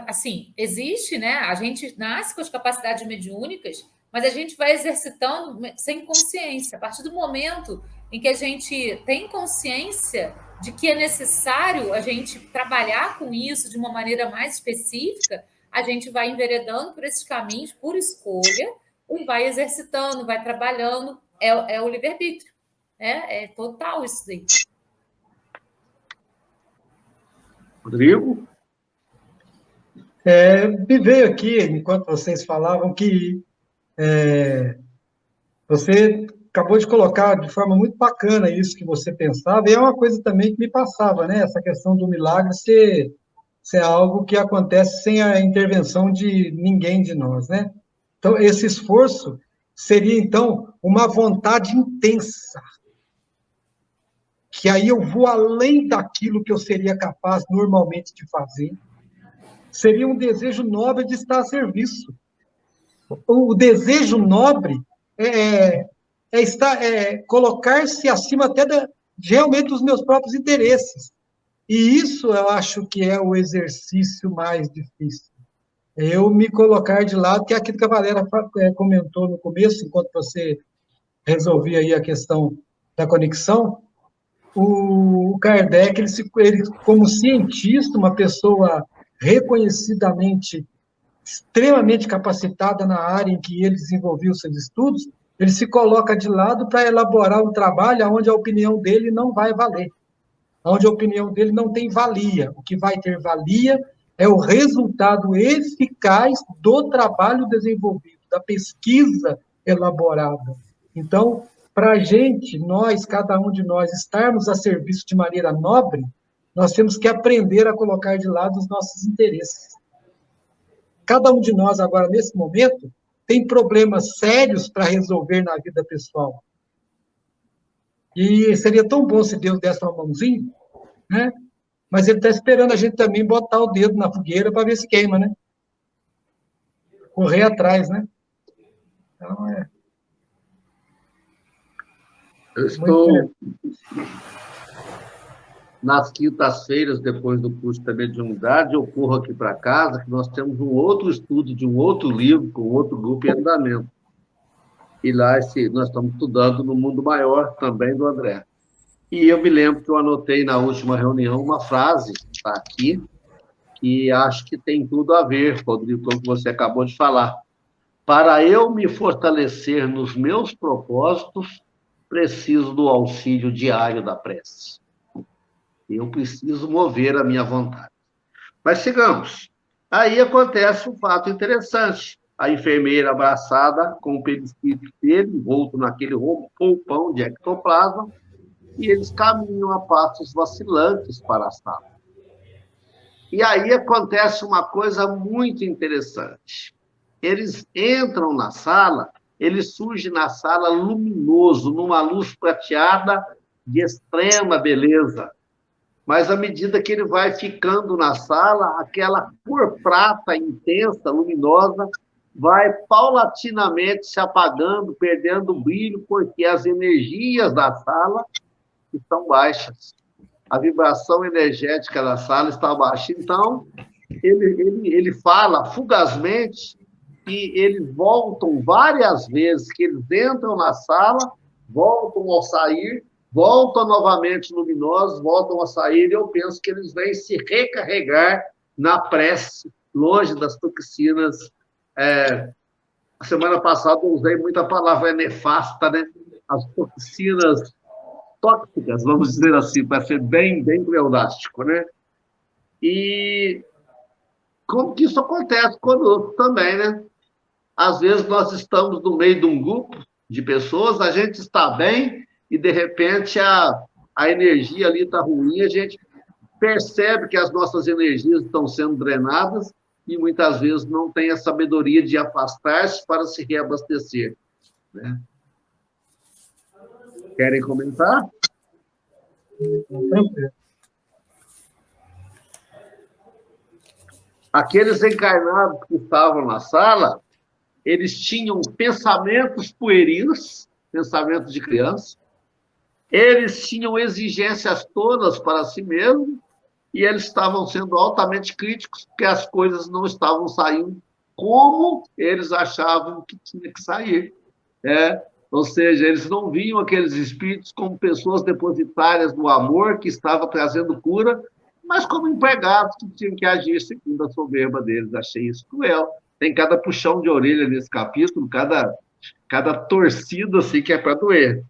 Assim, existe, né? A gente nasce com as capacidades mediúnicas, mas a gente vai exercitando sem consciência. A partir do momento em que a gente tem consciência de que é necessário a gente trabalhar com isso de uma maneira mais específica, a gente vai enveredando por esses caminhos por escolha e vai exercitando, vai trabalhando. É o livre-arbítrio. É total isso daí. Rodrigo? Me veio aqui, enquanto vocês falavam, que você acabou de colocar de forma muito bacana isso que você pensava, e é uma coisa também que me passava, né? Essa questão do milagre ser algo que acontece sem a intervenção de ninguém de nós, né? Então, esse esforço seria, então, uma vontade intensa, que aí eu vou além daquilo que eu seria capaz normalmente de fazer. Seria um desejo nobre de estar a serviço. O desejo nobre colocar-se acima até realmente dos meus próprios interesses. E isso eu acho que é o exercício mais difícil. Eu me colocar de lado, que é aquilo que a Valéria comentou no começo, enquanto você resolvia aí a questão da conexão. O Kardec, ele como cientista, uma pessoa reconhecidamente extremamente capacitada na área em que ele desenvolveu seus estudos, ele se coloca de lado para elaborar um trabalho onde a opinião dele não vai valer, onde a opinião dele não tem valia. O que vai ter valia é o resultado eficaz do trabalho desenvolvido, da pesquisa elaborada. Então, para a gente, cada um de nós, estarmos a serviço de maneira nobre, nós temos que aprender a colocar de lado os nossos interesses. cada um de nós agora, nesse momento, tem problemas sérios para resolver na vida pessoal. E seria tão bom se Deus desse uma mãozinha, né? Mas ele está esperando a gente também botar o dedo na fogueira para ver se queima, né? Correr atrás, né? Então, Eu estou nas quintas-feiras, depois do curso de mediunidade, eu corro aqui para casa, que nós temos um outro estudo de um outro livro, com outro grupo em andamento. E lá nós estamos estudando no Mundo Maior, também do André. E eu me lembro que eu anotei na última reunião uma frase, está aqui, que acho que tem tudo a ver, Rodrigo, com o que você acabou de falar. Para eu me fortalecer nos meus propósitos, preciso do auxílio diário da prece. Eu preciso mover a minha vontade. Mas sigamos. Aí acontece um fato interessante. A enfermeira abraçada com o perispírito dele, envolto naquele roupão de ectoplasma, e eles caminham a passos vacilantes para a sala. E aí acontece uma coisa muito interessante. Eles entram na sala, ele surge na sala luminoso, numa luz prateada de extrema beleza. Mas, à medida que ele vai ficando na sala, aquela cor prata intensa, luminosa, vai paulatinamente se apagando, perdendo o brilho, porque as energias da sala estão baixas. A vibração energética da sala está baixa. Então, ele fala fugazmente que eles voltam várias vezes, que eles entram na sala, voltam ao sair, voltam novamente luminosos, voltam a sair, e eu penso que eles vêm se recarregar na prece, longe das toxinas. A semana passada eu usei muita palavra nefasta, né? As toxinas tóxicas, vamos dizer assim, para ser bem pleonástico, né? E como que isso acontece conosco também, né? Às vezes nós estamos no meio de um grupo de pessoas, a gente está bem e, de repente, a energia ali está ruim, a gente percebe que as nossas energias estão sendo drenadas e, muitas vezes, não tem a sabedoria de afastar-se para se reabastecer, né? Querem comentar? Aqueles encarnados que estavam na sala, eles tinham pensamentos puerinos, pensamentos de criança, eles tinham exigências todas para si mesmos, e eles estavam sendo altamente críticos, porque as coisas não estavam saindo como eles achavam que tinha que sair. Ou seja, eles não viam aqueles espíritos como pessoas depositárias do amor que estava trazendo cura, mas como empregados que tinham que agir segundo a soberba deles. Achei isso cruel. Tem cada puxão de orelha nesse capítulo, cada torcida assim que é para doer.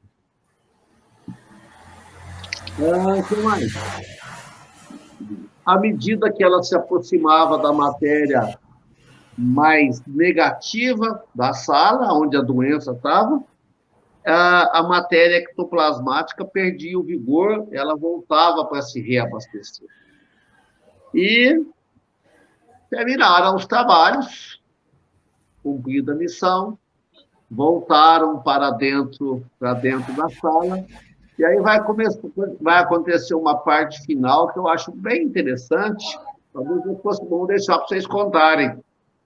O que mais? À medida que ela se aproximava da matéria mais negativa da sala, onde a doença estava, a matéria ectoplasmática perdia o vigor, ela voltava para se reabastecer. E terminaram os trabalhos, cumprida a missão, voltaram para dentro da sala, e aí vai acontecer uma parte final que eu acho bem interessante, talvez fosse bom deixar para vocês contarem,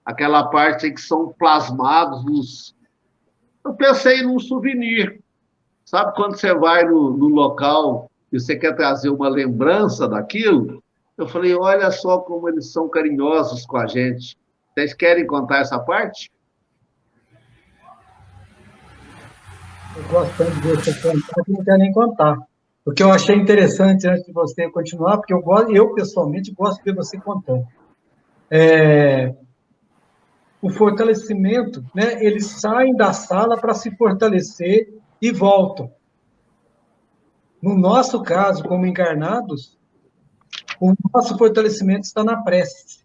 aquela parte em que são plasmados Eu pensei num souvenir. Sabe quando você vai no local e você quer trazer uma lembrança daquilo? Eu falei, olha só como eles são carinhosos com a gente. Vocês querem contar essa parte? Eu gosto tanto de ver você contar que não quero nem contar. O que eu achei interessante, antes de você continuar, porque eu pessoalmente, gosto de ver você contando. O fortalecimento, né? Eles saem da sala para se fortalecer e voltam. No nosso caso, como encarnados, o nosso fortalecimento está na prece.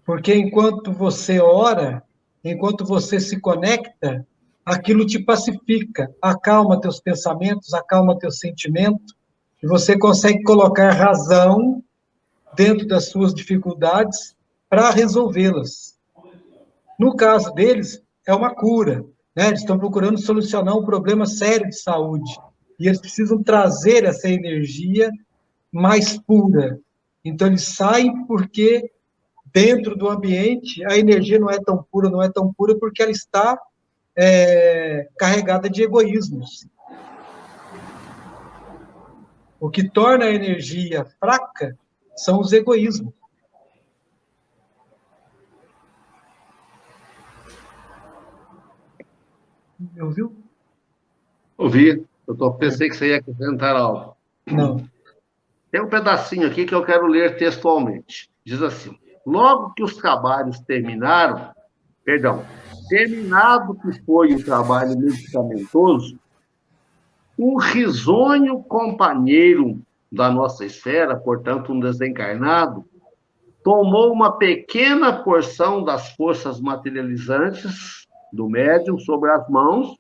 Porque enquanto você ora, enquanto você se conecta, aquilo te pacifica, acalma teus pensamentos, acalma teus sentimentos, e você consegue colocar razão dentro das suas dificuldades para resolvê-las. No caso deles, é uma cura, né? Eles estão procurando solucionar um problema sério de saúde. E eles precisam trazer essa energia mais pura. Então, eles saem porque, dentro do ambiente, a energia não é tão pura, porque ela está carregada de egoísmos. O que torna a energia fraca são os egoísmos. Me ouviu? Ouvi. Pensei que você ia acrescentar algo. Não. Tem um pedacinho aqui que eu quero ler textualmente. Diz assim: logo que os trabalhos terminado que foi o trabalho medicamentoso, um risonho companheiro da nossa esfera, portanto um desencarnado, tomou uma pequena porção das forças materializantes do médium sobre as mãos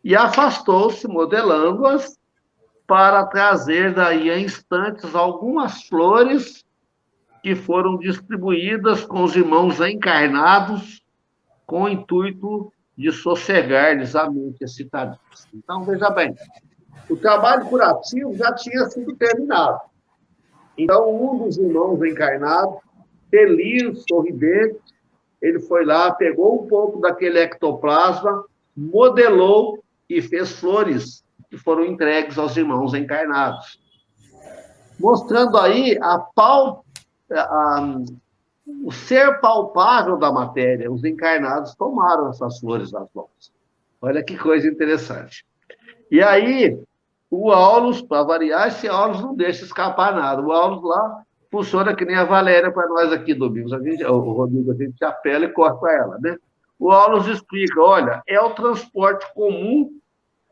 e afastou-se, modelando-as, para trazer daí a instantes algumas flores que foram distribuídas com os irmãos encarnados com o intuito de sossegar-lhes a mente excitada. Então, veja bem, o trabalho curativo já tinha sido terminado. Então, um dos irmãos encarnados, feliz, sorridente, ele foi lá, pegou um pouco daquele ectoplasma, modelou e fez flores que foram entregues aos irmãos encarnados. Mostrando aí o ser palpável da matéria. Os encarnados tomaram essas flores nas mãos. Olha que coisa interessante. E aí, o Aulus, para variar, esse Aulus não deixa escapar nada. O Aulus lá funciona que nem a Valéria para nós aqui, Domingos. O Rodrigo, a gente apela e corta ela, né? O Aulus explica, olha, é o transporte comum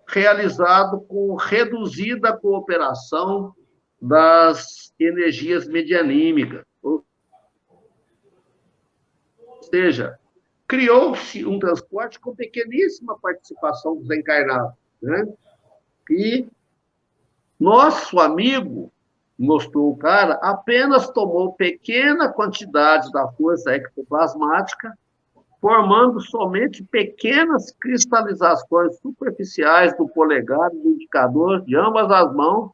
realizado com reduzida cooperação das energias medianímicas. Ou seja, criou-se um transporte com pequeníssima participação dos encarnados, né? E nosso amigo, mostrou o cara, apenas tomou pequena quantidade da força ectoplasmática, formando somente pequenas cristalizações superficiais do polegar e do indicador de ambas as mãos,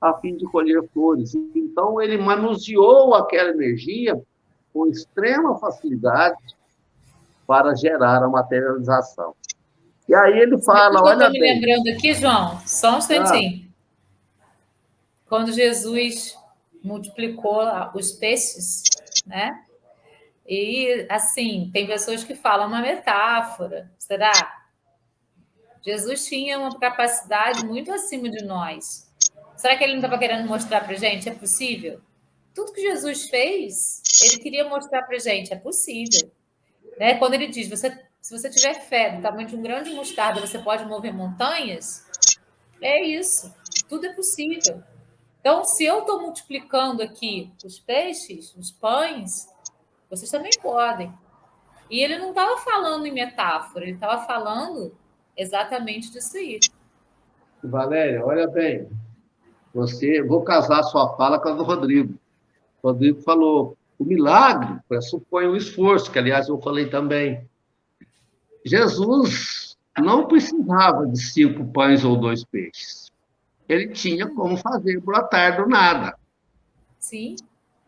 a fim de colher flores. Então, ele manuseou aquela energia com extrema facilidade para gerar a materialização. E aí ele fala, olha bem... Eu estou me lembrando aqui, João, só um instantinho. Quando Jesus multiplicou os peixes, né? E, assim, tem pessoas que falam uma metáfora, será? Jesus tinha uma capacidade muito acima de nós. Será que ele não estava querendo mostrar para a gente? É possível? Tudo que Jesus fez, ele queria mostrar para a gente, é possível. Né? Quando ele diz, se você tiver fé do tamanho de um grão de mostarda, você pode mover montanhas, é isso. Tudo é possível. Então, se eu estou multiplicando aqui os peixes, os pães, vocês também podem. E ele não estava falando em metáfora, ele estava falando exatamente disso aí. Valéria, olha bem, vou casar a sua fala com a do Rodrigo. O Rodrigo falou, o milagre pressupõe um esforço, que, aliás, eu falei também. Jesus não precisava de 5 pães ou 2 peixes. Ele tinha como fazer brotar do nada. Sim.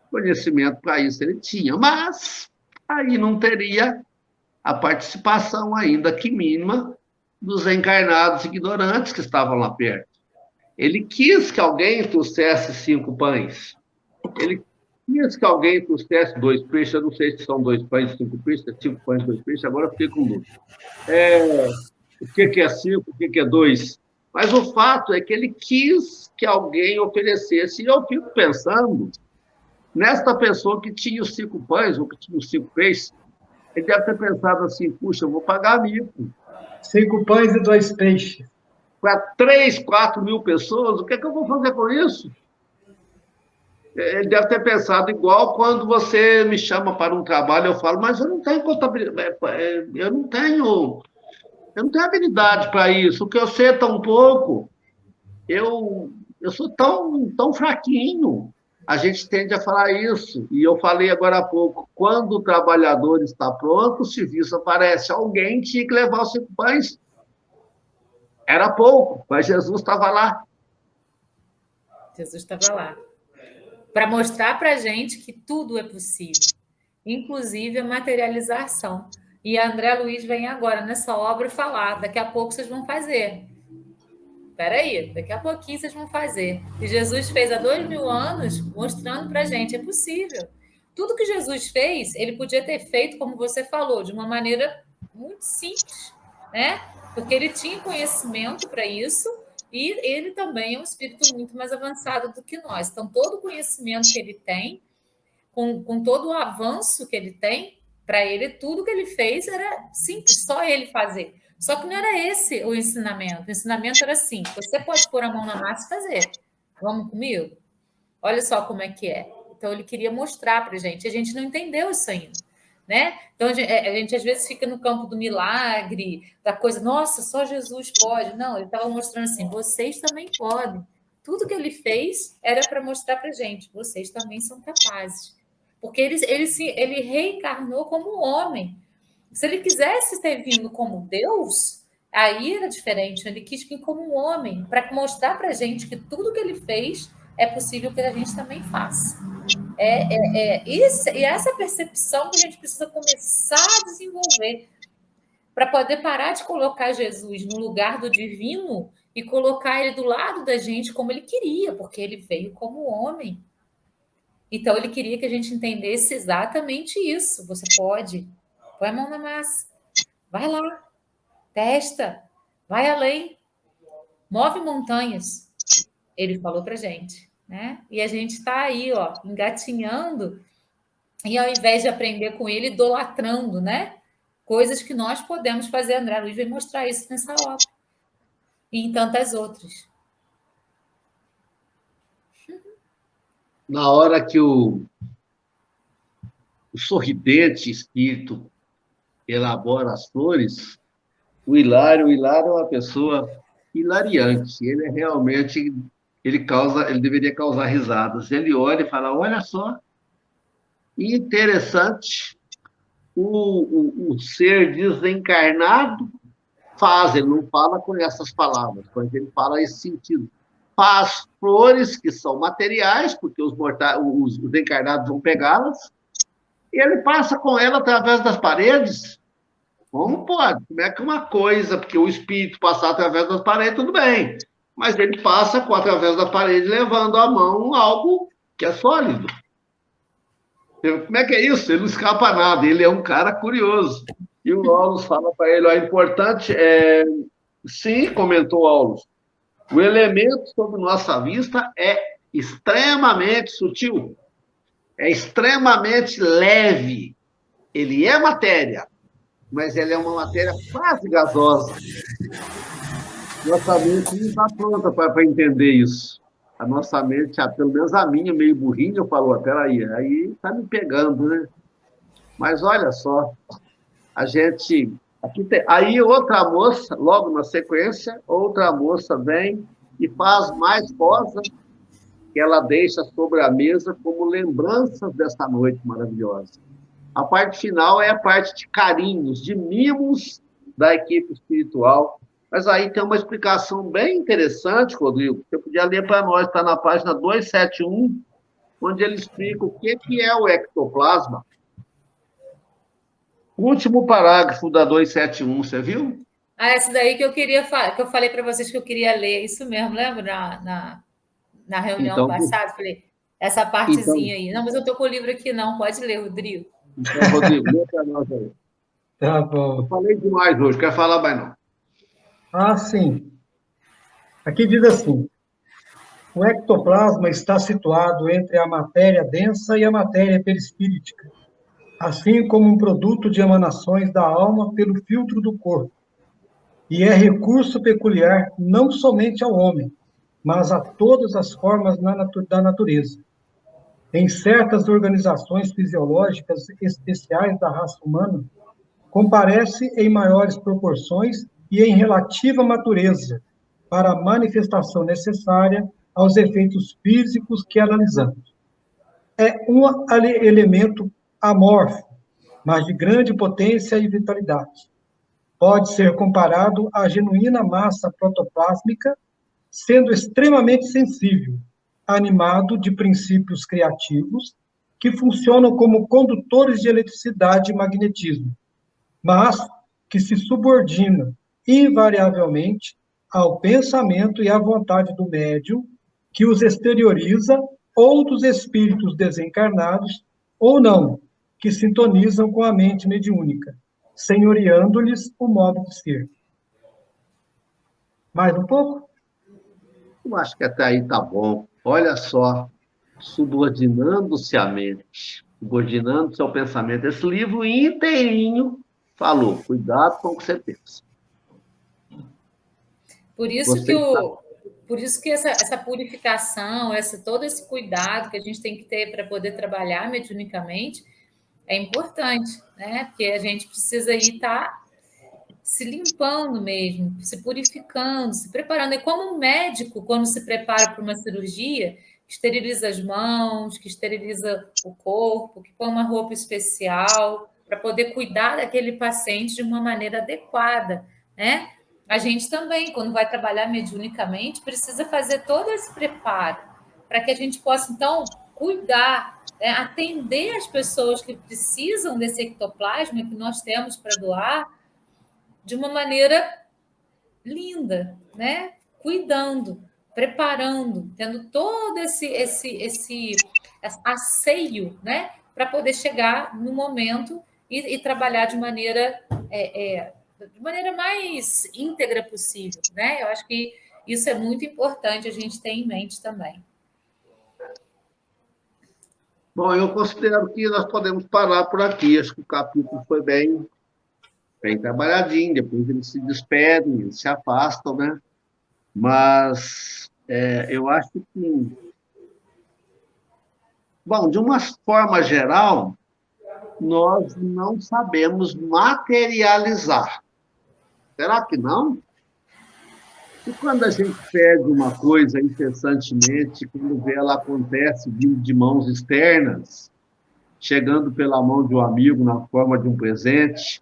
Conhecimento para isso ele tinha, mas aí não teria a participação, ainda que mínima, dos encarnados ignorantes que estavam lá perto. Ele quis que alguém trouxesse 5 pães. Ele quis que alguém trouxesse 2 peixes. Eu não sei se são 2 pães e 5 peixes, 5 pães e 2 peixes, agora eu fiquei com dúvida. O que é 5, o que é 2? Mas o fato é que ele quis que alguém oferecesse. E eu fico pensando, nesta pessoa que tinha os 5 pães, ou que tinha os 5 peixes, ele deve ter pensado assim, puxa, eu vou pagar mico. 5 pães e 2 peixes. Para 3, 4 mil pessoas, o que é que eu vou fazer com isso? Ele deve ter pensado igual quando você me chama para um trabalho, eu falo, mas eu não tenho contabilidade, eu não tenho habilidade para isso, o que eu sei é tão pouco, eu sou tão fraquinho, a gente tende a falar isso. E eu falei agora há pouco, quando o trabalhador está pronto, o serviço aparece. Alguém tinha que levar os 5 pães. Era pouco, mas Jesus estava lá. Jesus estava lá. Para mostrar para a gente que tudo é possível, inclusive a materialização. E a André Luiz vem agora nessa obra falar, daqui a pouco vocês vão fazer. Espera aí, daqui a pouquinho vocês vão fazer. E Jesus fez há 2000 anos, mostrando para a gente, é possível. Tudo que Jesus fez, ele podia ter feito, como você falou, de uma maneira muito simples, né? Porque ele tinha conhecimento para isso, e ele também é um espírito muito mais avançado do que nós. Então, todo o conhecimento que ele tem, com todo o avanço que ele tem, para ele, tudo que ele fez era simples, só ele fazer. Só que não era esse o ensinamento. O ensinamento era assim: você pode pôr a mão na massa e fazer. Vamos comigo? Olha só como é que é. Então, ele queria mostrar para a gente não entendeu isso ainda. Né? Então, a gente às vezes fica no campo do milagre, da coisa, nossa, só Jesus pode. Não, ele estava mostrando assim, vocês também podem. Tudo que ele fez era para mostrar para a gente, vocês também são capazes. Porque ele reencarnou como homem. Se ele quisesse ter vindo como Deus, aí era diferente. Ele quis vir como um homem, para mostrar para a gente que tudo que ele fez é possível que a gente também faça. E essa percepção que a gente precisa começar a desenvolver para poder parar de colocar Jesus no lugar do divino e colocar ele do lado da gente como ele queria, porque ele veio como homem. Então, ele queria que a gente entendesse exatamente isso. Você pode, põe a mão na massa, vai lá, testa, vai além, move montanhas. Ele falou para a gente. Né? E a gente está aí, ó, engatinhando, e ao invés de aprender com ele, idolatrando, né? Coisas que nós podemos fazer. André Luiz vai mostrar isso nessa obra e em tantas outras. Na hora que o sorridente espírito elabora as flores, o Hilário é uma pessoa hilariante. Ele é realmente... ele deveria causar risadas. Ele olha e fala, olha só, interessante, o ser desencarnado faz, ele não fala com essas palavras, mas ele fala esse sentido. Faz flores que são materiais, porque os encarnados vão pegá-las, e ele passa com ela através das paredes. Como pode? Como é que uma coisa, porque o espírito passar através das paredes, tudo bem. Mas ele passa através da parede, levando à mão algo que é sólido. Como é que é isso? Ele não escapa a nada, ele é um cara curioso. E o Aulus fala para ele, ó, importante é... Sim, comentou Aulus, o elemento sob nossa vista é extremamente sutil, é extremamente leve. Ele é matéria, mas ele é uma matéria quase gasosa. Nossa mente não está pronta para entender isso. A nossa mente, pelo menos a minha, meio burrinha, falou, peraí, aí está me pegando, né? Mas olha só, a gente... Aí outra moça, logo na sequência, outra moça vem e faz mais rosa que ela deixa sobre a mesa como lembranças dessa noite maravilhosa. A parte final é a parte de carinhos, de mimos da equipe espiritual. Mas aí tem uma explicação bem interessante, Rodrigo, que eu podia ler para nós, está na página 271, onde ele explica o que é o ectoplasma. O último parágrafo da 271, você viu? Essa daí que eu queria falar, que eu falei para vocês que eu queria ler, isso mesmo, lembra? Na reunião passada, falei, essa partezinha aí. Não, mas eu estou com o livro aqui, não, pode ler, Rodrigo. Então, Rodrigo, lê para nós aí. Tá bom. Eu falei demais hoje, quero falar mais não. Ah, sim. Aqui diz assim, o ectoplasma está situado entre a matéria densa e a matéria perispíritica, assim como um produto de emanações da alma pelo filtro do corpo, e é recurso peculiar não somente ao homem, mas a todas as formas da natureza. Em certas organizações fisiológicas especiais da raça humana, comparece em maiores proporções e em relativa natureza para a manifestação necessária aos efeitos físicos que analisamos. é um elemento amorfo, mas de grande potência e vitalidade. Pode ser comparado à genuína massa protoplásmica, sendo extremamente sensível, animado de princípios criativos que funcionam como condutores de eletricidade e magnetismo, mas que se subordina invariavelmente ao pensamento e à vontade do médium, que os exterioriza, ou dos espíritos desencarnados, ou não, que sintonizam com a mente mediúnica, senhoreando-lhes o modo de ser. Mais um pouco? Eu acho que até aí está bom. Olha só, subordinando-se à mente, subordinando-se ao pensamento. Esse livro inteirinho falou, cuidado com o que você pensa. Por isso que essa purificação, todo esse cuidado que a gente tem que ter para poder trabalhar mediunicamente é importante, né? Porque a gente precisa estar se limpando mesmo, se purificando, se preparando. É como um médico, quando se prepara para uma cirurgia, esteriliza as mãos, que esteriliza o corpo, que põe uma roupa especial para poder cuidar daquele paciente de uma maneira adequada, né? A gente também, quando vai trabalhar mediunicamente, precisa fazer todo esse preparo para que a gente possa, então, cuidar, né? Atender as pessoas que precisam desse ectoplasma que nós temos para doar de uma maneira linda, né? Cuidando, preparando, tendo todo esse asseio, né? Para poder chegar no momento e trabalhar de maneira mais íntegra possível, né? Eu acho que isso é muito importante a gente ter em mente também. Bom, eu considero que nós podemos parar por aqui. Acho que o capítulo foi bem trabalhadinho. Depois eles se despedem, eles se afastam, né? Mas eu acho que, bom, de uma forma geral, nós não sabemos materializar. Será que não? E quando a gente pede uma coisa incessantemente, quando vê ela acontece vindo de mãos externas, chegando pela mão de um amigo na forma de um presente,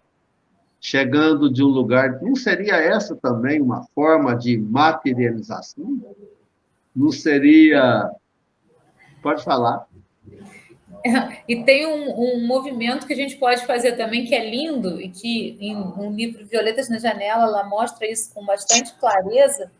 chegando de um lugar, não seria essa também uma forma de materialização? Não seria... Pode falar. E tem um movimento que a gente pode fazer também, que é lindo, e que em um livro Violetas na Janela, ela mostra isso com bastante clareza,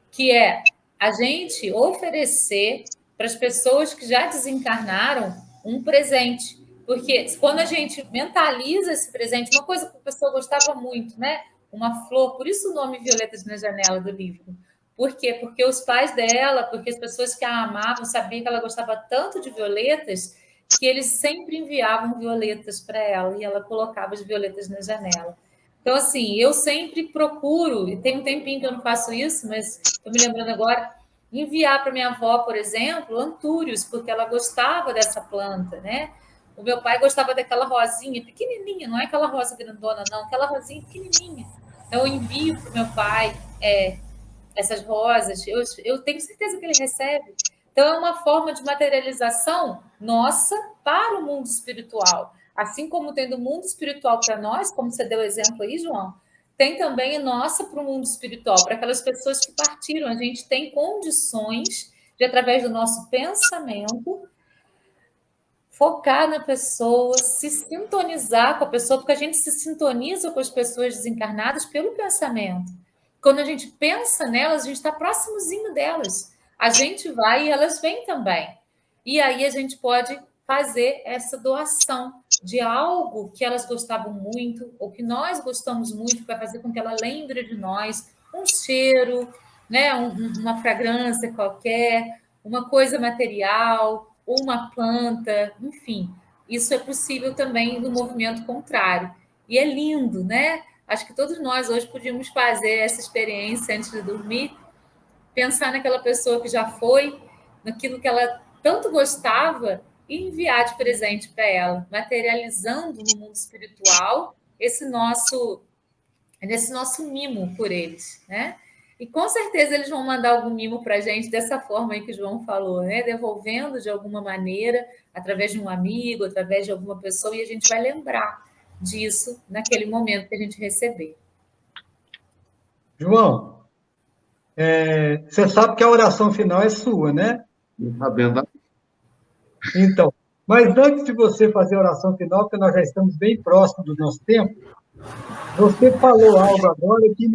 que é a gente oferecer para as pessoas que já desencarnaram um presente. Porque quando a gente mentaliza esse presente, uma coisa que a pessoa gostava muito, né? Uma flor, por isso o nome Violetas na Janela do livro. Por quê? Porque os pais dela, porque as pessoas que a amavam sabiam que ela gostava tanto de violetas, que eles sempre enviavam violetas para ela e ela colocava as violetas na janela. Então, assim, eu sempre procuro, e tem um tempinho que eu não faço isso, mas estou me lembrando agora, enviar para minha avó, por exemplo, antúrios, porque ela gostava dessa planta, né? O meu pai gostava daquela rosinha pequenininha, não é aquela rosa grandona, não, aquela rosinha pequenininha. Então, eu envio para o meu pai essas rosas, eu tenho certeza que ele recebe. Então, é uma forma de materialização nossa para o mundo espiritual. Assim como tem do mundo espiritual para nós, como você deu exemplo aí, João, tem também nossa para o mundo espiritual, para aquelas pessoas que partiram. A gente tem condições de, através do nosso pensamento, focar na pessoa, se sintonizar com a pessoa, porque a gente se sintoniza com as pessoas desencarnadas pelo pensamento. Quando a gente pensa nelas, a gente está próximozinho delas. A gente vai e elas vêm também. E aí a gente pode fazer essa doação de algo que elas gostavam muito, ou que nós gostamos muito, para fazer com que ela lembre de nós, um cheiro, né? Uma fragrância qualquer, uma coisa material, uma planta, enfim. Isso é possível também no movimento contrário. E é lindo, né? Acho que todos nós hoje podíamos fazer essa experiência antes de dormir, pensar naquela pessoa que já foi, naquilo que ela tanto gostava e enviar de presente para ela, materializando no mundo espiritual esse nosso mimo por eles, né? E com certeza eles vão mandar algum mimo para a gente dessa forma aí que o João falou, né? Devolvendo de alguma maneira, através de um amigo, através de alguma pessoa, e a gente vai lembrar disso naquele momento que a gente receber. João, você sabe que a oração final é sua, né? Sabendo. Então, mas antes de você fazer a oração final, porque nós já estamos bem próximos do nosso tempo, você falou algo agora que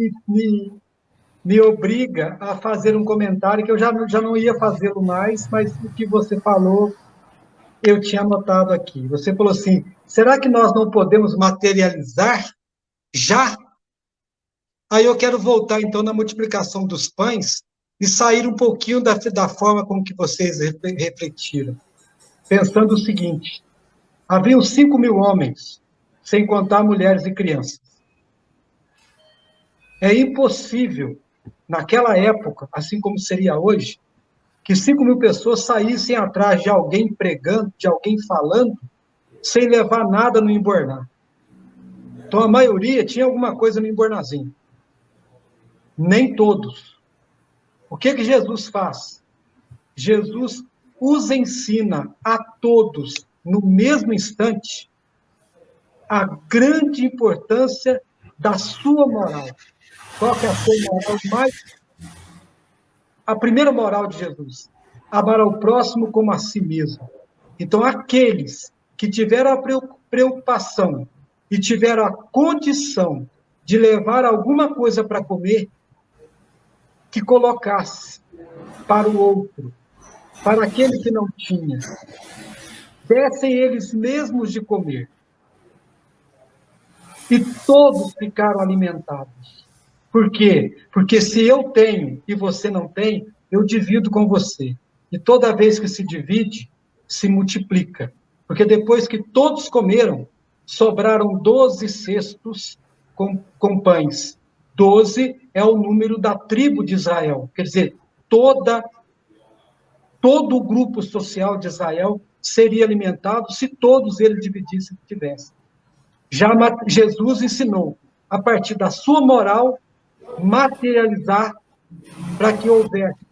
me obriga a fazer um comentário que eu já não ia fazê-lo mais, mas o que você falou, eu tinha anotado aqui. Você falou assim: será que nós não podemos materializar já? Aí eu quero voltar, então, na multiplicação dos pães e sair um pouquinho da forma como que vocês refletiram, pensando o seguinte: haviam 5.000 homens, sem contar mulheres e crianças. É impossível, naquela época, assim como seria hoje, que 5.000 pessoas saíssem atrás de alguém pregando, de alguém falando, sem levar nada no embornar. Então, a maioria tinha alguma coisa no embornazinho. Nem todos. O que Jesus faz? Jesus os ensina a todos, no mesmo instante, a grande importância da sua moral. Qual que é a sua moral mais? A primeira moral de Jesus: amar ao próximo como a si mesmo. Então, aqueles que tiveram a preocupação e tiveram a condição de levar alguma coisa para comer, que colocasse para o outro, para aquele que não tinha, dessem eles mesmos de comer. E todos ficaram alimentados. Por quê? Porque se eu tenho e você não tem, eu divido com você. E toda vez que se divide, se multiplica. Porque depois que todos comeram, sobraram 12 cestos com pães. 12 é o número da tribo de Israel. Quer dizer, todo o grupo social de Israel seria alimentado se todos eles dividissem o que tivessem. Já Jesus ensinou, a partir da sua moral, materializar para que houvesse,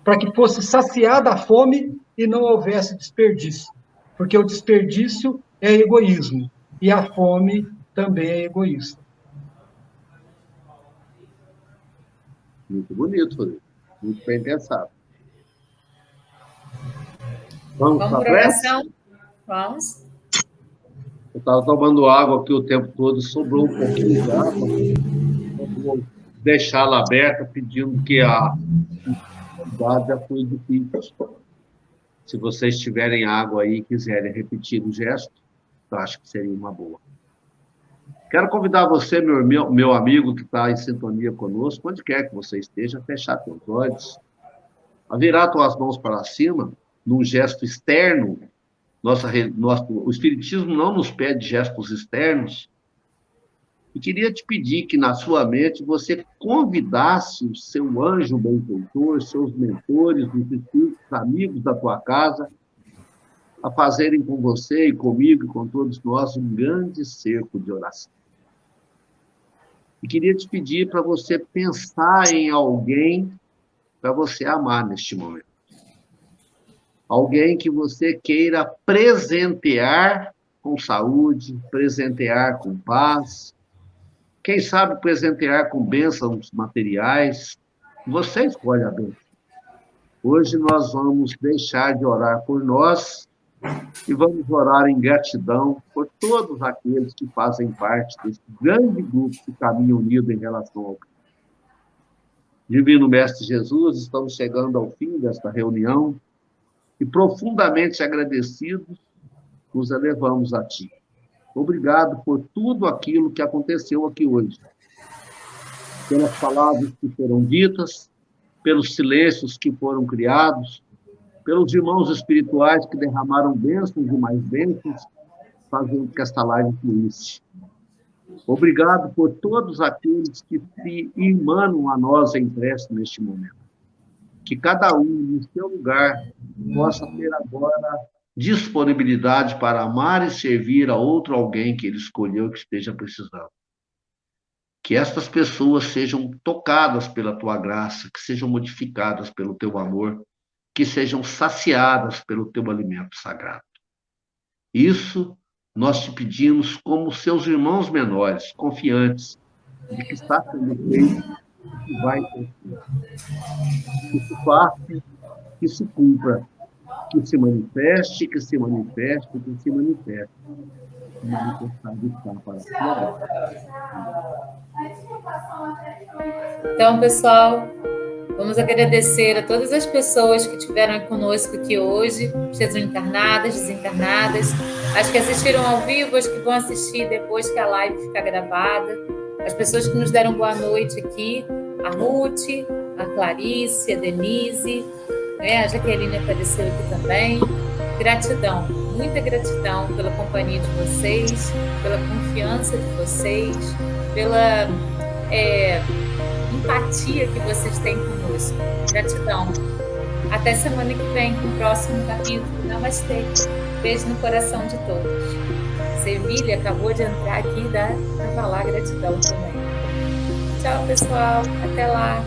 para que fosse saciada a fome e não houvesse desperdício. Porque o desperdício é egoísmo e a fome também é egoísta. Muito bonito, Rodrigo. Muito bem pensado. Vamos para a prece? Vamos. Eu estava tomando água aqui o tempo todo, sobrou um pouquinho de água. Vou deixá-la aberta, pedindo que a atividade já foi difícil. Se vocês tiverem água aí e quiserem repetir o gesto, eu acho que seria uma boa. Quero convidar você, meu amigo que está em sintonia conosco, onde quer que você esteja, a fechar seus olhos, a virar suas mãos para cima, num gesto externo. O Espiritismo não nos pede gestos externos. E queria te pedir que, na sua mente, você convidasse o seu anjo benfeitor, seus mentores, os espíritos amigos da tua casa, a fazerem com você e comigo e com todos nós um grande cerco de oração. E queria te pedir para você pensar em alguém para você amar neste momento. Alguém que você queira presentear com saúde, presentear com paz, quem sabe presentear com bênçãos materiais. Você escolhe a bênção. Hoje nós vamos deixar de orar por nós e vamos orar em gratidão por todos aqueles que fazem parte desse grande grupo que caminha unido em relação ao Cristo. Divino Mestre Jesus, estamos chegando ao fim desta reunião e profundamente agradecidos nos elevamos a Ti. Obrigado por tudo aquilo que aconteceu aqui hoje. Pelas palavras que foram ditas, pelos silêncios que foram criados, pelos irmãos espirituais que derramaram bênçãos e mais bênçãos, fazendo que esta live fluísse. Obrigado por todos aqueles que se irmanam a nós em prece neste momento. Que cada um, no seu lugar, possa ter agora disponibilidade para amar e servir a outro alguém que ele escolheu que esteja precisando. que estas pessoas sejam tocadas pela tua graça, que sejam modificadas pelo teu amor, que sejam saciadas pelo teu alimento sagrado. Isso nós te pedimos como seus irmãos menores, confiantes de que está sendo feito e vai ser feito. Que se faça, que se cumpra, que se manifeste, que se manifeste, que se manifeste. Manifestado está para a sua glória. Então, pessoal, vamos agradecer a todas as pessoas que estiveram conosco aqui hoje, sejam encarnadas, desencarnadas, as que assistiram ao vivo, as que vão assistir depois que a live ficar gravada, as pessoas que nos deram boa noite aqui, a Ruth, a Clarice, a Denise, né? A Jaqueline apareceu aqui também. Gratidão, muita gratidão pela companhia de vocês, pela confiança de vocês, pela empatia que vocês têm conosco. Gratidão. Até semana que vem com o próximo capítulo. Namastê. Beijo no coração de todos. Sevilha acabou de entrar aqui e dá para falar gratidão também. Tchau, pessoal. Até lá.